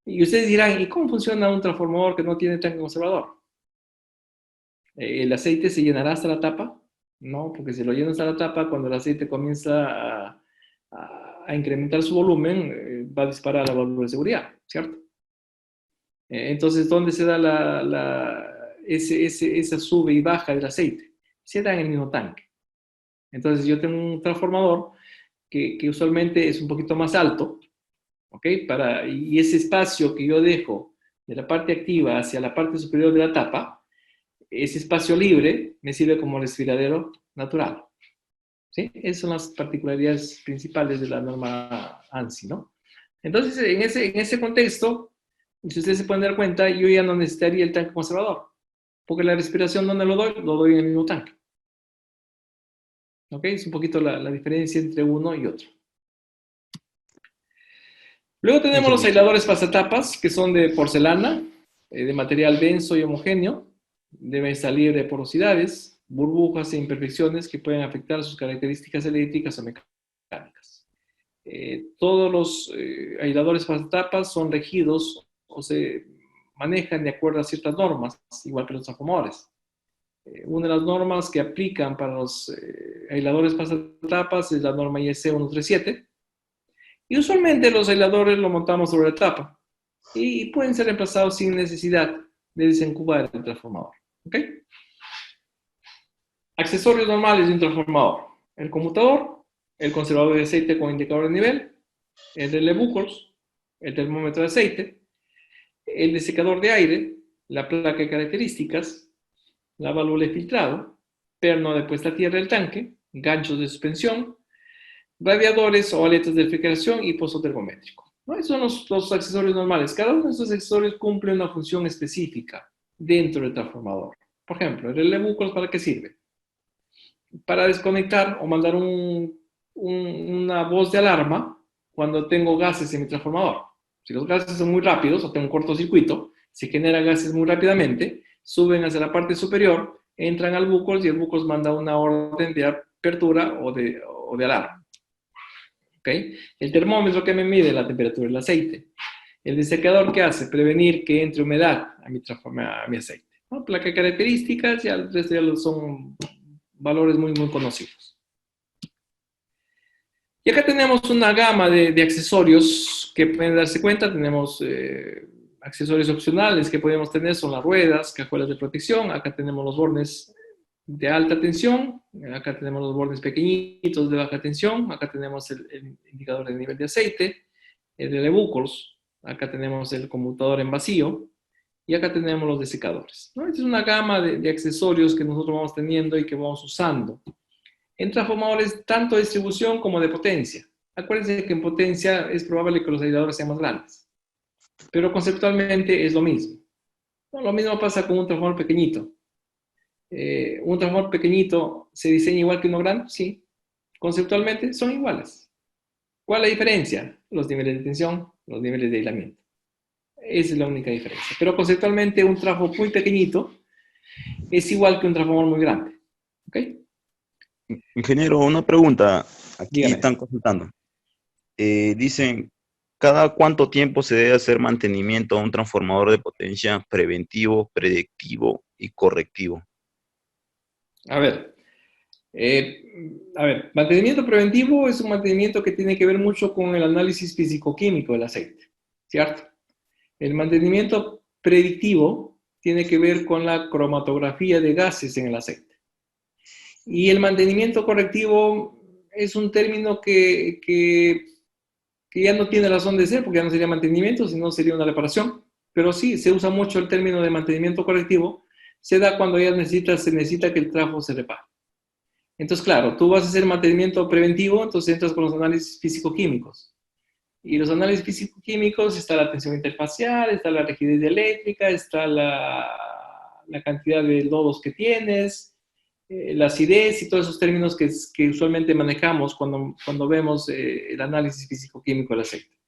Y ustedes dirán, ¿y cómo funciona un transformador que no tiene tanque conservador? ¿El aceite se llenará hasta la tapa? No, porque si lo lleno hasta la tapa, cuando el aceite comienza a incrementar su volumen, va a disparar la válvula de seguridad, ¿cierto? Entonces, ¿dónde se da esa sube y baja del aceite? Se da en el mismo tanque. Entonces, yo tengo un transformador que usualmente es un poquito más alto, ¿ok? Y ese espacio que yo dejo de la parte activa hacia la parte superior de la tapa, ese espacio libre me sirve como respiradero natural. ¿Sí? Esas son las particularidades principales de la norma ANSI, ¿no? Entonces, en ese contexto, si ustedes se pueden dar cuenta, yo ya no necesitaría el tanque conservador, porque la respiración, ¿dónde lo doy? Lo doy en el mismo tanque. ¿Ok? Es un poquito la diferencia entre uno y otro. Luego tenemos los aisladores pasatapas, que son de porcelana, de material denso y homogéneo. Deben estar libres de porosidades, burbujas e imperfecciones que pueden afectar sus características eléctricas o mecánicas. Todos los aisladores pasatapas son regidos o se manejan de acuerdo a ciertas normas, igual que los transformadores. Una de las normas que aplican para los aisladores pasatapas es la norma IEC 137. Y usualmente los aisladores lo montamos sobre la tapa y pueden ser reemplazados sin necesidad de desencubar el transformador. ¿Ok? Accesorios normales de un transformador: el conmutador, el conservador de aceite con indicador de nivel, el relé bucles, el termómetro de aceite, el desecador de aire, la placa de características, la válvula de filtrado, perno de puesta a tierra del tanque, ganchos de suspensión, radiadores o aletas de refrigeración y pozo termométrico, ¿no? Esos son los accesorios normales. Cada uno de estos accesorios cumple una función específica dentro del transformador. Por ejemplo, el relé bucles, ¿para qué sirve? Para desconectar o mandar una voz de alarma cuando tengo gases en mi transformador. Si los gases son muy rápidos o tengo un cortocircuito, se generan gases muy rápidamente, suben hacia la parte superior, entran al bucles y el bucles manda una orden de apertura o de alarma. ¿Okay? El termómetro que me mide la temperatura del aceite. El desecador, ¿qué hace? Prevenir que entre humedad a mi aceite, ¿no? Placa de características, ya el resto ya son valores muy, muy conocidos. Y acá tenemos una gama de accesorios que pueden darse cuenta. Tenemos accesorios opcionales que podemos tener, son las ruedas, cajuelas de protección. Acá tenemos los bornes de alta tensión, acá tenemos los bordes pequeñitos de baja tensión, acá tenemos el indicador de nivel de aceite, el de bucles, acá tenemos el conmutador en vacío, y acá tenemos los desecadores, ¿no? Esta es una gama de accesorios que nosotros vamos teniendo y que vamos usando en transformadores tanto de distribución como de potencia. Acuérdense que en potencia es probable que los aisladores sean más grandes, pero conceptualmente es lo mismo, ¿no? Lo mismo pasa con un transformador pequeñito. Un transformador pequeñito se diseña igual que uno grande, sí. Conceptualmente son iguales. ¿Cuál es la diferencia? Los niveles de tensión, los niveles de aislamiento. Esa es la única diferencia. Pero conceptualmente un transformador muy pequeñito es igual que un transformador muy grande. ¿Ok? Ingeniero, una pregunta. Aquí Dígame. están consultando. Dicen, ¿cada cuánto tiempo se debe hacer mantenimiento a un transformador de potencia preventivo, predictivo y correctivo? A ver, mantenimiento preventivo es un mantenimiento que tiene que ver mucho con el análisis físico-químico del aceite, ¿cierto? El mantenimiento predictivo tiene que ver con la cromatografía de gases en el aceite. Y el mantenimiento correctivo es un término que ya no tiene razón de ser, porque ya no sería mantenimiento, sino sería una reparación. Pero sí, se usa mucho el término de mantenimiento correctivo, se da cuando ya se necesita que el trafo se repare. Entonces, claro, tú vas a hacer mantenimiento preventivo, entonces entras con los análisis físico-químicos. Y los análisis físico-químicos está la tensión interfacial, está la rigidez eléctrica, está la cantidad de lodos que tienes, la acidez y todos esos términos que usualmente manejamos cuando vemos el análisis físico-químico del aceite.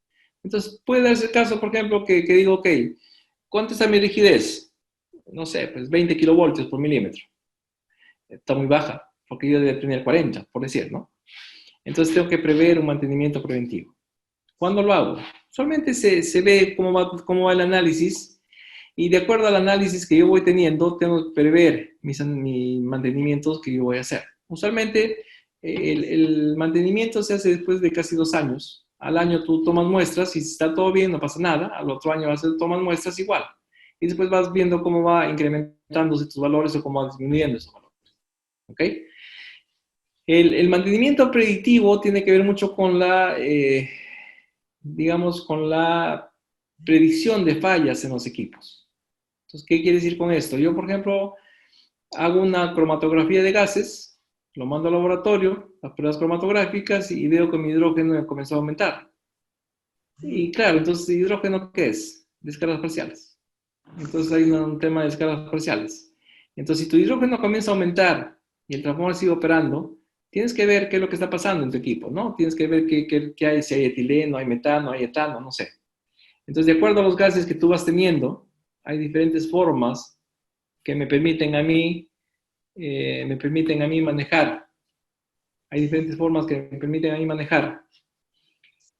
Entonces, puede darse el caso, por ejemplo, que digo, ok, ¿cuánto está mi rigidez? No sé, pues 20 kilovoltios por milímetro. Está muy baja, porque yo debo tener 40, por decir, ¿no? Entonces, tengo que prever un mantenimiento preventivo. ¿Cuándo lo hago? Usualmente se ve cómo va el análisis y de acuerdo al análisis que yo voy teniendo, tengo que prever mis mantenimientos que yo voy a hacer. Usualmente el mantenimiento se hace después de casi 2 años. Al año tú tomas muestras y si está todo bien, no pasa nada. Al otro año tomas muestras igual. Y después vas viendo cómo va incrementándose tus valores o cómo va disminuyendo esos valores. ¿Ok? El mantenimiento predictivo tiene que ver mucho con digamos, con la predicción de fallas en los equipos. Entonces, ¿qué quiere decir con esto? Yo, por ejemplo, hago una cromatografía de gases, lo mando al laboratorio, las pruebas cromatográficas y veo que mi hidrógeno comenzó a aumentar. Y claro, entonces, ¿hidrógeno qué es? De escalas parciales. Entonces hay un tema de escalas parciales. Entonces, si tu hidrógeno comienza a aumentar y el transformador sigue operando, tienes que ver qué es lo que está pasando en tu equipo, ¿no? Tienes que ver qué hay, si hay etileno, hay metano, hay etano, no sé. Entonces, de acuerdo a los gases que tú vas teniendo, hay diferentes formas que me permiten a mí manejar. Hay diferentes formas que me permiten a mí manejar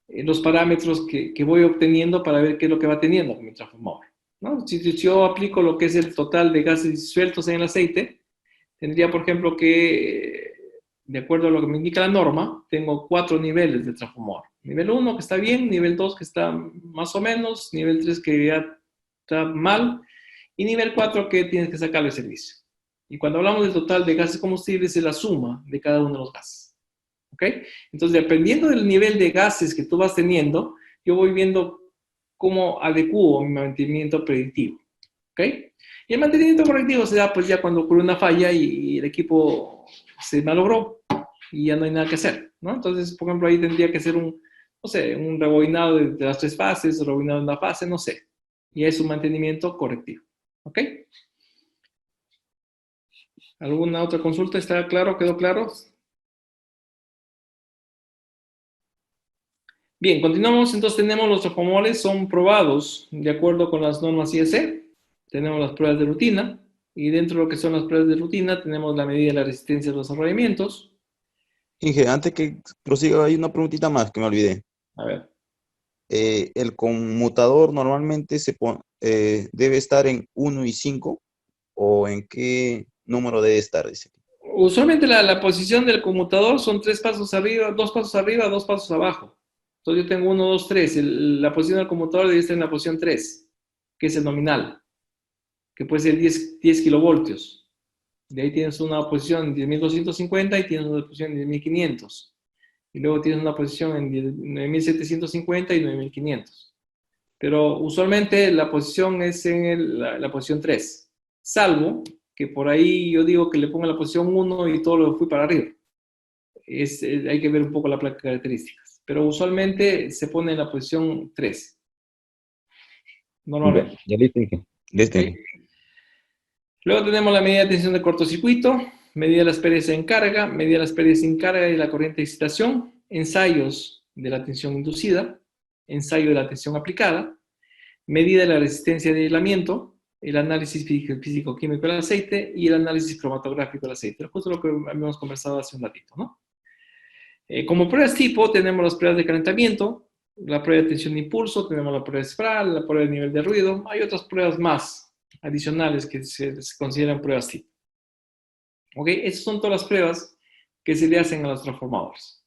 los parámetros que voy obteniendo para ver qué es lo que va teniendo mi transformador, ¿no? Si yo aplico lo que es el total de gases disueltos en el aceite, tendría, por ejemplo, que, de acuerdo a lo que me indica la norma, tengo 4 niveles de transformador. Nivel 1 que está bien, nivel 2 que está más o menos, nivel 3 que ya está mal, y nivel 4 que tienes que sacarle el servicio. Y cuando hablamos del total de gases combustibles, es la suma de cada uno de los gases. ¿Ok? Entonces, dependiendo del nivel de gases que tú vas teniendo, yo voy viendo cómo adecuo mi mantenimiento predictivo. ¿Ok? Y el mantenimiento correctivo se da pues ya cuando ocurre una falla y el equipo se malogró y ya no hay nada que hacer, ¿no? Entonces, por ejemplo, ahí tendría que ser no sé, un rebobinado de las 3 fases, rebobinado de una fase, no sé. Y es un mantenimiento correctivo. ¿Ok? ¿Alguna otra consulta? ¿Está claro? ¿Quedó claro? Bien, continuamos. Entonces tenemos los transformadores, son probados de acuerdo con las normas IEC. Tenemos las pruebas de rutina. Y dentro de lo que son las pruebas de rutina, tenemos la medida de la resistencia de los arrollamientos. Inge, antes que prosiga, hay una preguntita más que me olvidé. A ver. El conmutador normalmente debe estar en 1 y 5, ¿o en qué número debe estar? Dice. Usualmente la posición del conmutador son 3 pasos arriba, 2 pasos arriba, 2 pasos abajo. Entonces yo tengo 1, 2, 3. La posición del conmutador debe estar en la posición 3, que es el nominal, que puede ser 10 kilovoltios. De ahí tienes una posición en 10.250 y tienes una posición en 10.500. Y luego tienes una posición en 9.750 y 9.500. Pero usualmente la posición es en la posición 3, salvo que por ahí yo digo que le ponga la posición 1 y todo lo fui para arriba. Hay que ver un poco la placa de características. Pero usualmente se pone en la posición 3. Normalmente. Ya listo, Inge. Listo, Inge. ¿Okay? Luego tenemos la medida de tensión de cortocircuito, medida de las pérdidas en carga, medida de las pérdidas en carga y la corriente de excitación, ensayos de la tensión inducida, ensayo de la tensión aplicada, medida de la resistencia de aislamiento, el análisis físico-químico del aceite y el análisis cromatográfico del aceite. Justo lo que habíamos conversado hace un ratito, ¿no? Como pruebas tipo, tenemos las pruebas de calentamiento, la prueba de tensión de impulso, tenemos la prueba de SFRAL, la prueba de nivel de ruido. Hay otras pruebas más adicionales que se consideran pruebas tipo. ¿Ok? Esas son todas las pruebas que se le hacen a los transformadores.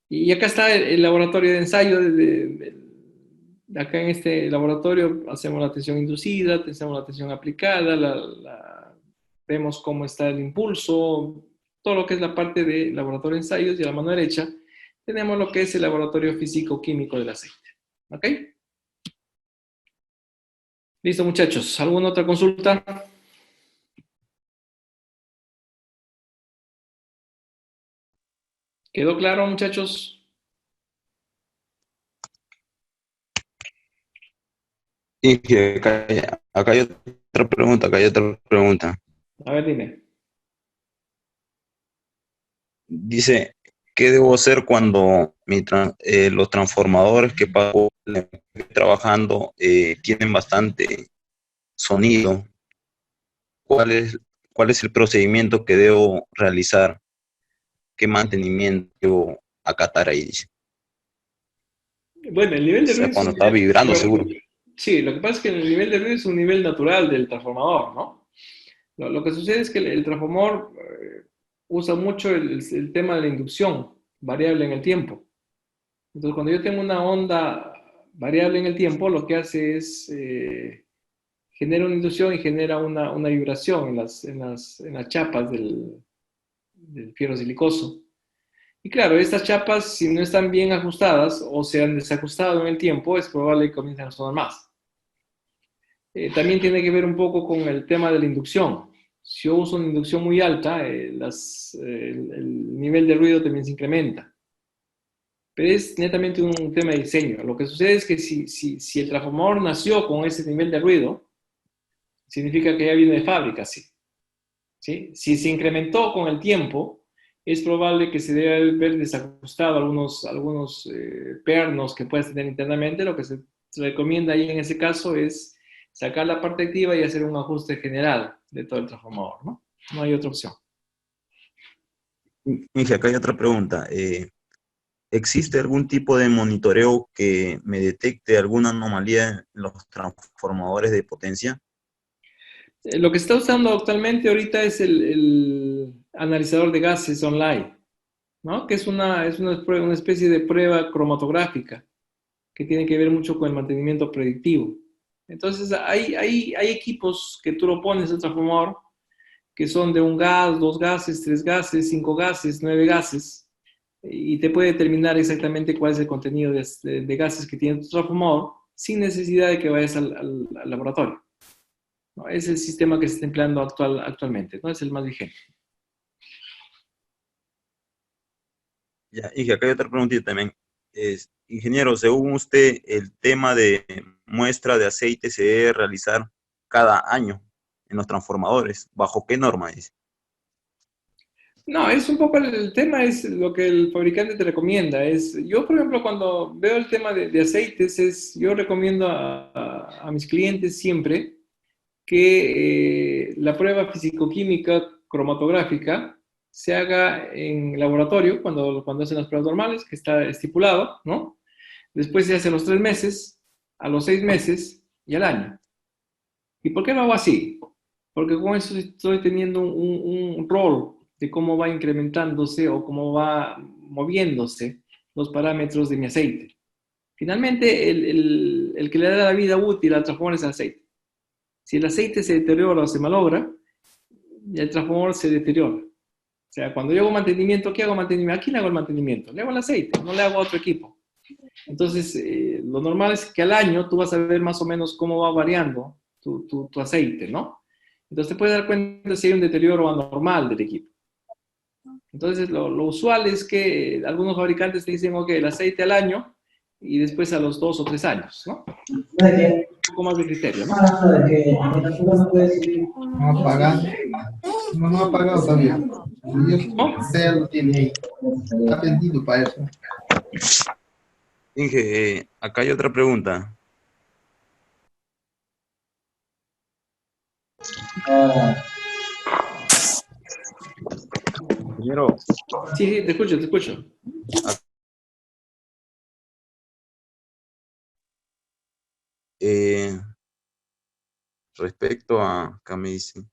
Y acá está el laboratorio de ensayo Acá en este laboratorio hacemos la tensión inducida, hacemos la tensión aplicada, vemos cómo está el impulso, todo lo que es la parte de laboratorio de ensayos, y a la mano derecha tenemos lo que es el laboratorio físico-químico del aceite. ¿Ok? Listo, muchachos. ¿Alguna otra consulta? ¿Quedó claro, muchachos? Inge, acá hay otra pregunta, acá hay otra pregunta. A ver, dime. Dice, ¿qué debo hacer cuando los transformadores que pago trabajando tienen bastante sonido? ¿Cuál es, cuál es el procedimiento que debo realizar? ¿Qué mantenimiento debo acatar ahí? Dice. Bueno, el nivel O de sea, ruido es cuando un está nivel... vibrando, seguro. Sí, lo que pasa es que el nivel de ruido es un nivel natural del transformador, ¿no? Lo que sucede es que el transformador usa mucho el tema de la inducción variable en el tiempo. Entonces, cuando yo tengo una onda variable en el tiempo, lo que hace es genera una inducción y genera una vibración en las chapas del fierro silicoso. Y claro, estas chapas, si no están bien ajustadas o se han desajustado en el tiempo, es probable que comiencen a sonar más. También tiene que ver un poco con el tema de la inducción. Si yo uso una inducción muy alta, el nivel de ruido también se incrementa. Pero es netamente un tema de diseño. Lo que sucede es que si el transformador nació con ese nivel de ruido, significa que ya viene de fábrica, sí. ¿Sí? Si se incrementó con el tiempo, es probable que se debe haber desajustado algunos pernos que puedes tener internamente. Lo que se recomienda ahí en ese caso es sacar la parte activa y hacer un ajuste general de todo el transformador, ¿no? No hay otra opción. Inge, acá hay otra pregunta. ¿Existe algún tipo de monitoreo que me detecte alguna anomalía en los transformadores de potencia? Lo que se está usando actualmente ahorita es el analizador de gases online, ¿no? Que es una especie de prueba cromatográfica que tiene que ver mucho con el mantenimiento predictivo. Entonces, hay equipos que tú lo pones al transformador que son de un gas, dos gases, tres gases, cinco gases, nueve gases, y te puede determinar exactamente cuál es el contenido de gases que tiene tu transformador sin necesidad de que vayas al laboratorio, ¿no? Es el sistema que se está empleando actualmente, ¿no? Es el más vigente. Ya, Inge, acá hay otra preguntita también. Ingeniero, según usted, el tema de muestra de aceite se debe realizar cada año en los transformadores. ¿Bajo qué norma es? No, es un poco el tema, es lo que el fabricante te recomienda. Yo, por ejemplo, cuando veo el tema de aceites, yo recomiendo a mis clientes siempre que la prueba fisicoquímica cromatográfica se haga en laboratorio cuando hacen las pruebas normales, que está estipulado, ¿no? Después se hace a los 3 meses, a los 6 meses y al año. ¿Y por qué lo hago así? Porque con eso estoy teniendo un rol de cómo va incrementándose o cómo va moviéndose los parámetros de mi aceite. Finalmente, el que le da la vida útil al transformador es el aceite. Si el aceite se deteriora o se malogra, el transformador se deteriora. O sea, cuando yo hago mantenimiento, ¿qué hago mantenimiento? ¿A quién le hago el mantenimiento? Le hago el aceite, no le hago a otro equipo. Entonces, lo normal es que al año tú vas a ver más o menos cómo va variando tu aceite, ¿no? Entonces te puedes dar cuenta si hay un deterioro anormal del equipo. Entonces, lo usual es que algunos fabricantes te dicen, ok, el aceite al año y después a los 2 o 3 años, ¿no? Un poco más de criterio, ¿no? No ha pagado. No ha pagado todavía. ¿No? Usted lo tiene ahí. Está pendiente para eso. Inge, acá hay otra pregunta. Ingeniero, Sí, sí, te escucho, te escucho. eh, respecto a, acá me dice,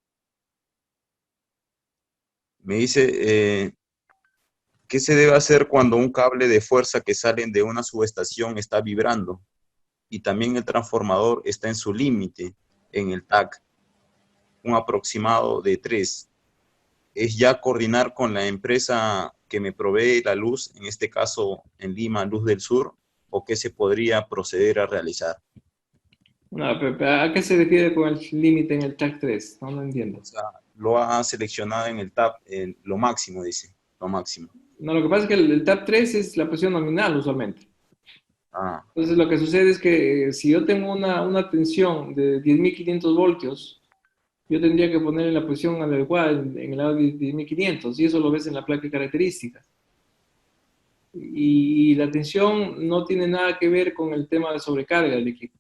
¿qué se debe hacer cuando un cable de fuerza que salen de una subestación está vibrando? y también el transformador está en su límite en el TAC, un aproximado de 3. Es ya coordinar con la empresa que me provee la luz, en este caso en Lima, Luz del Sur, o qué se podría proceder a realizar. No, pero ¿a qué se refiere con el límite en el TAC 3? No lo entiendo. O sea, lo ha seleccionado en el TAP, lo máximo, dice, lo máximo. No, lo que pasa es que el TAP 3 es la presión nominal usualmente. Ah, Entonces lo que sucede es que si yo tengo una tensión de 10.500 voltios, yo tendría que poner la presión adecuada en el lado de 10.500 y eso lo ves en la placa de características. Y la tensión no tiene nada que ver con el tema de sobrecarga del equipo.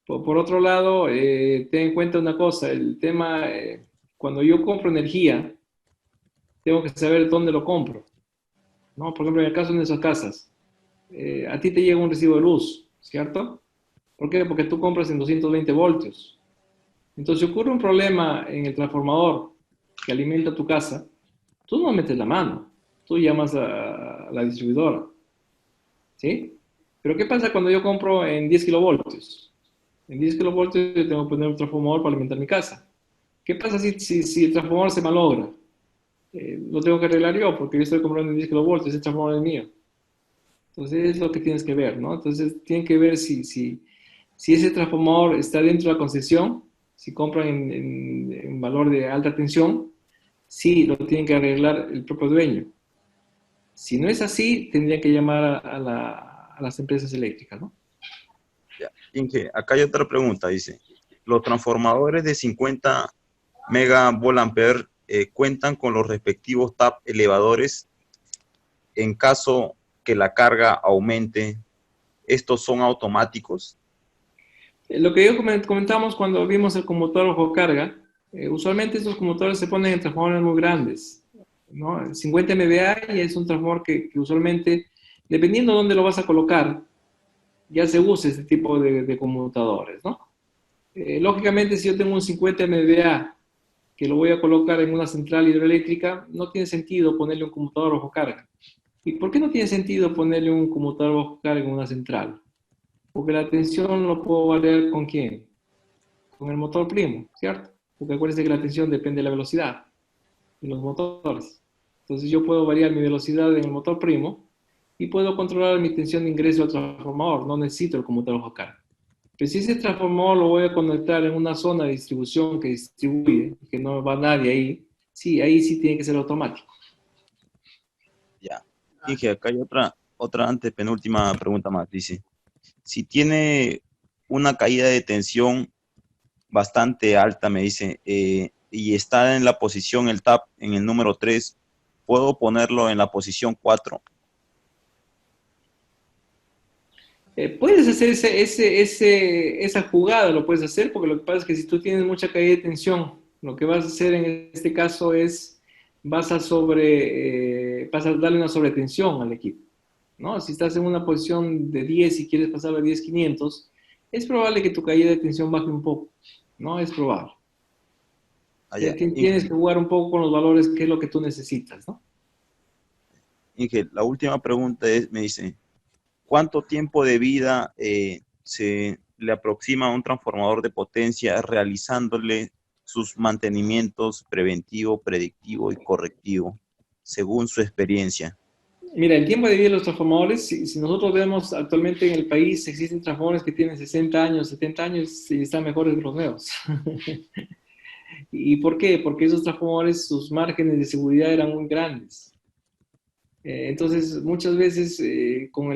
Por otro lado, ten en cuenta una cosa, el tema, cuando yo compro energía, tengo que saber dónde lo compro, ¿no? Por ejemplo, en el caso de nuestras casas, a ti te llega un recibo de luz, ¿cierto? ¿Por qué? Porque tú compras en 220 voltios. Entonces, si ocurre un problema en el transformador que alimenta tu casa, tú no metes la mano, tú llamas a la distribuidora, ¿sí? Pero ¿qué pasa cuando yo compro en 10 kilovoltios? En 10 kilovoltios yo tengo que poner un transformador para alimentar mi casa. ¿Qué pasa si el transformador se malogra? Lo tengo que arreglar yo porque yo estoy comprando en 10 kilovoltios, ese transformador es mío. Entonces es lo que tienes que ver, ¿no? Entonces tienen que ver si ese transformador está dentro de la concesión, si compran en valor de alta tensión, sí lo tienen que arreglar el propio dueño. Si no es así, tendrían que llamar a las empresas eléctricas, ¿no? ya. Inge, acá hay otra pregunta, dice, los transformadores de 50 megavolt-ampere cuentan con los respectivos TAP elevadores en caso que la carga aumente. ¿Estos son automáticos? Lo que yo comentamos cuando vimos el conmutador bajo carga, usualmente estos conmutadores se ponen en transformadores muy grandes, ¿no? 50 MVA y es un transformador que usualmente, dependiendo de dónde lo vas a colocar, ya se usa este tipo de conmutadores, ¿no? Lógicamente, si yo tengo un 50 MVA que lo voy a colocar en una central hidroeléctrica, no tiene sentido ponerle un conmutador bajo carga. ¿Y por qué no tiene sentido ponerle un conmutador bajo carga en una central? Porque la tensión lo puedo variar ¿con quién? Con el motor primo, ¿cierto? Porque acuérdense que la tensión depende de la velocidad de los motores. Entonces yo puedo variar mi velocidad en el motor primo y puedo controlar mi tensión de ingreso al transformador. No necesito el conmutador bajo carga. Pero si ese transformador lo voy a conectar en una zona de distribución que distribuye, que no va nadie ahí sí tiene que ser automático. Ya. Inge, acá hay otra antepenúltima pregunta más. Dice, si tiene una caída de tensión bastante alta, me dice, y está en la posición, el TAP, en el número 3, ¿puedo ponerlo en la posición 4? Puedes hacer esa jugada, lo puedes hacer, porque lo que pasa es que si tú tienes mucha caída de tensión, lo que vas a hacer en este caso es, vas a darle una sobretensión al equipo, ¿no? Si estás en una posición de 10 y quieres pasar a 10.500, es probable que tu caída de tensión baje un poco, ¿no? Es probable. Allá. Tienes que jugar un poco con los valores, que es lo que tú necesitas, ¿no? Inge, la última pregunta es, me dice, ¿cuánto tiempo de vida se le aproxima a un transformador de potencia realizándole sus mantenimientos preventivo, predictivo y correctivo, según su experiencia? Mira, el tiempo de vida de los transformadores, si nosotros vemos actualmente en el país, existen transformadores que tienen 60 años, 70 años y están mejores que los nuevos. ¿Y por qué? Porque esos transformadores, sus márgenes de seguridad eran muy grandes. Entonces, muchas veces, con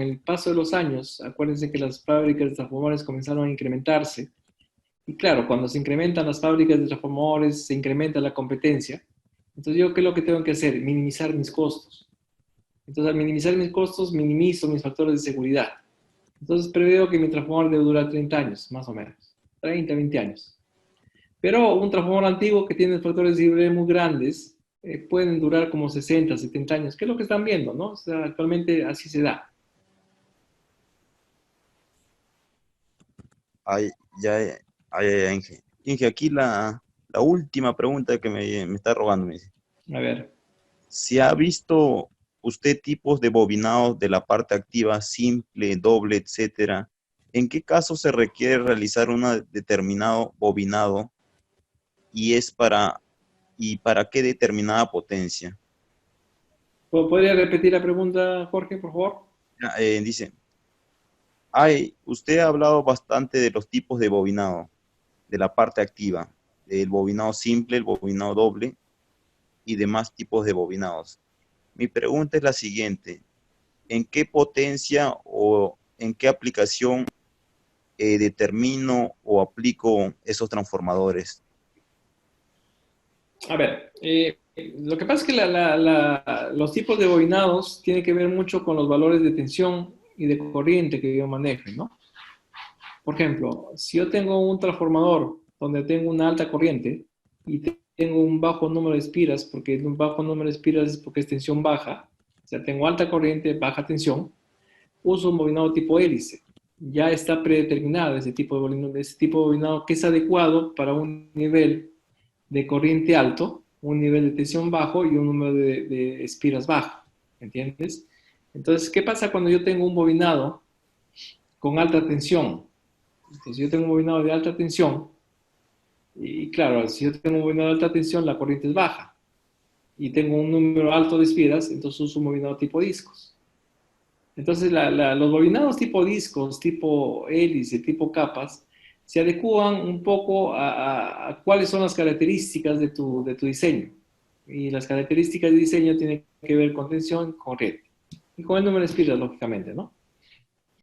el paso de los años, acuérdense que las fábricas de transformadores comenzaron a incrementarse. Y claro, cuando se incrementan las fábricas de transformadores, se incrementa la competencia. Entonces, ¿yo qué es lo que tengo que hacer? Minimizar mis costos. Entonces, al minimizar mis costos, minimizo mis factores de seguridad. Entonces, preveo que mi transformador debe durar 30 años, más o menos. 30, 20 años. Pero un transformador antiguo que tiene factores de seguridad muy grandes pueden durar como 60, 70 años, que es lo que están viendo, ¿no? O sea, actualmente así se da. Ay, ya, Inge. Inge, aquí la última pregunta que me está robando, me dice. A ver. ¿Si ha visto usted tipos de bobinados de la parte activa, simple, doble, etcétera, ¿En qué caso se requiere realizar un determinado bobinado y para qué determinada potencia? ¿Podría repetir la pregunta, Jorge, por favor? Dice, usted ha hablado bastante de los tipos de bobinado, de la parte activa, del bobinado simple, el bobinado doble y demás tipos de bobinados. Mi pregunta es la siguiente: ¿en qué potencia o en qué aplicación determino o aplico esos transformadores? A ver, lo que pasa es que los tipos de bobinados tienen que ver mucho con los valores de tensión y de corriente que yo maneje, ¿no? Por ejemplo, si yo tengo un transformador donde tengo una alta corriente y tengo un bajo número de espiras, porque un bajo número de espiras es porque es tensión baja, o sea, tengo alta corriente, baja tensión, uso un bobinado tipo hélice. Ya está predeterminado ese tipo de bobinado que es adecuado para un nivel de corriente alto, un nivel de tensión bajo y un número de espiras bajo, ¿entiendes? Entonces, ¿qué pasa cuando yo tengo un bobinado con alta tensión? Entonces, yo tengo un bobinado de alta tensión y claro, si yo tengo un bobinado de alta tensión, la corriente es baja y tengo un número alto de espiras, entonces uso un bobinado tipo discos. Entonces, los bobinados tipo discos, tipo hélice, tipo capas, se adecúan un poco a cuáles son las características de tu diseño. Y las características de diseño tienen que ver con tensión, corriente. Y con el número de espiras, lógicamente, ¿no?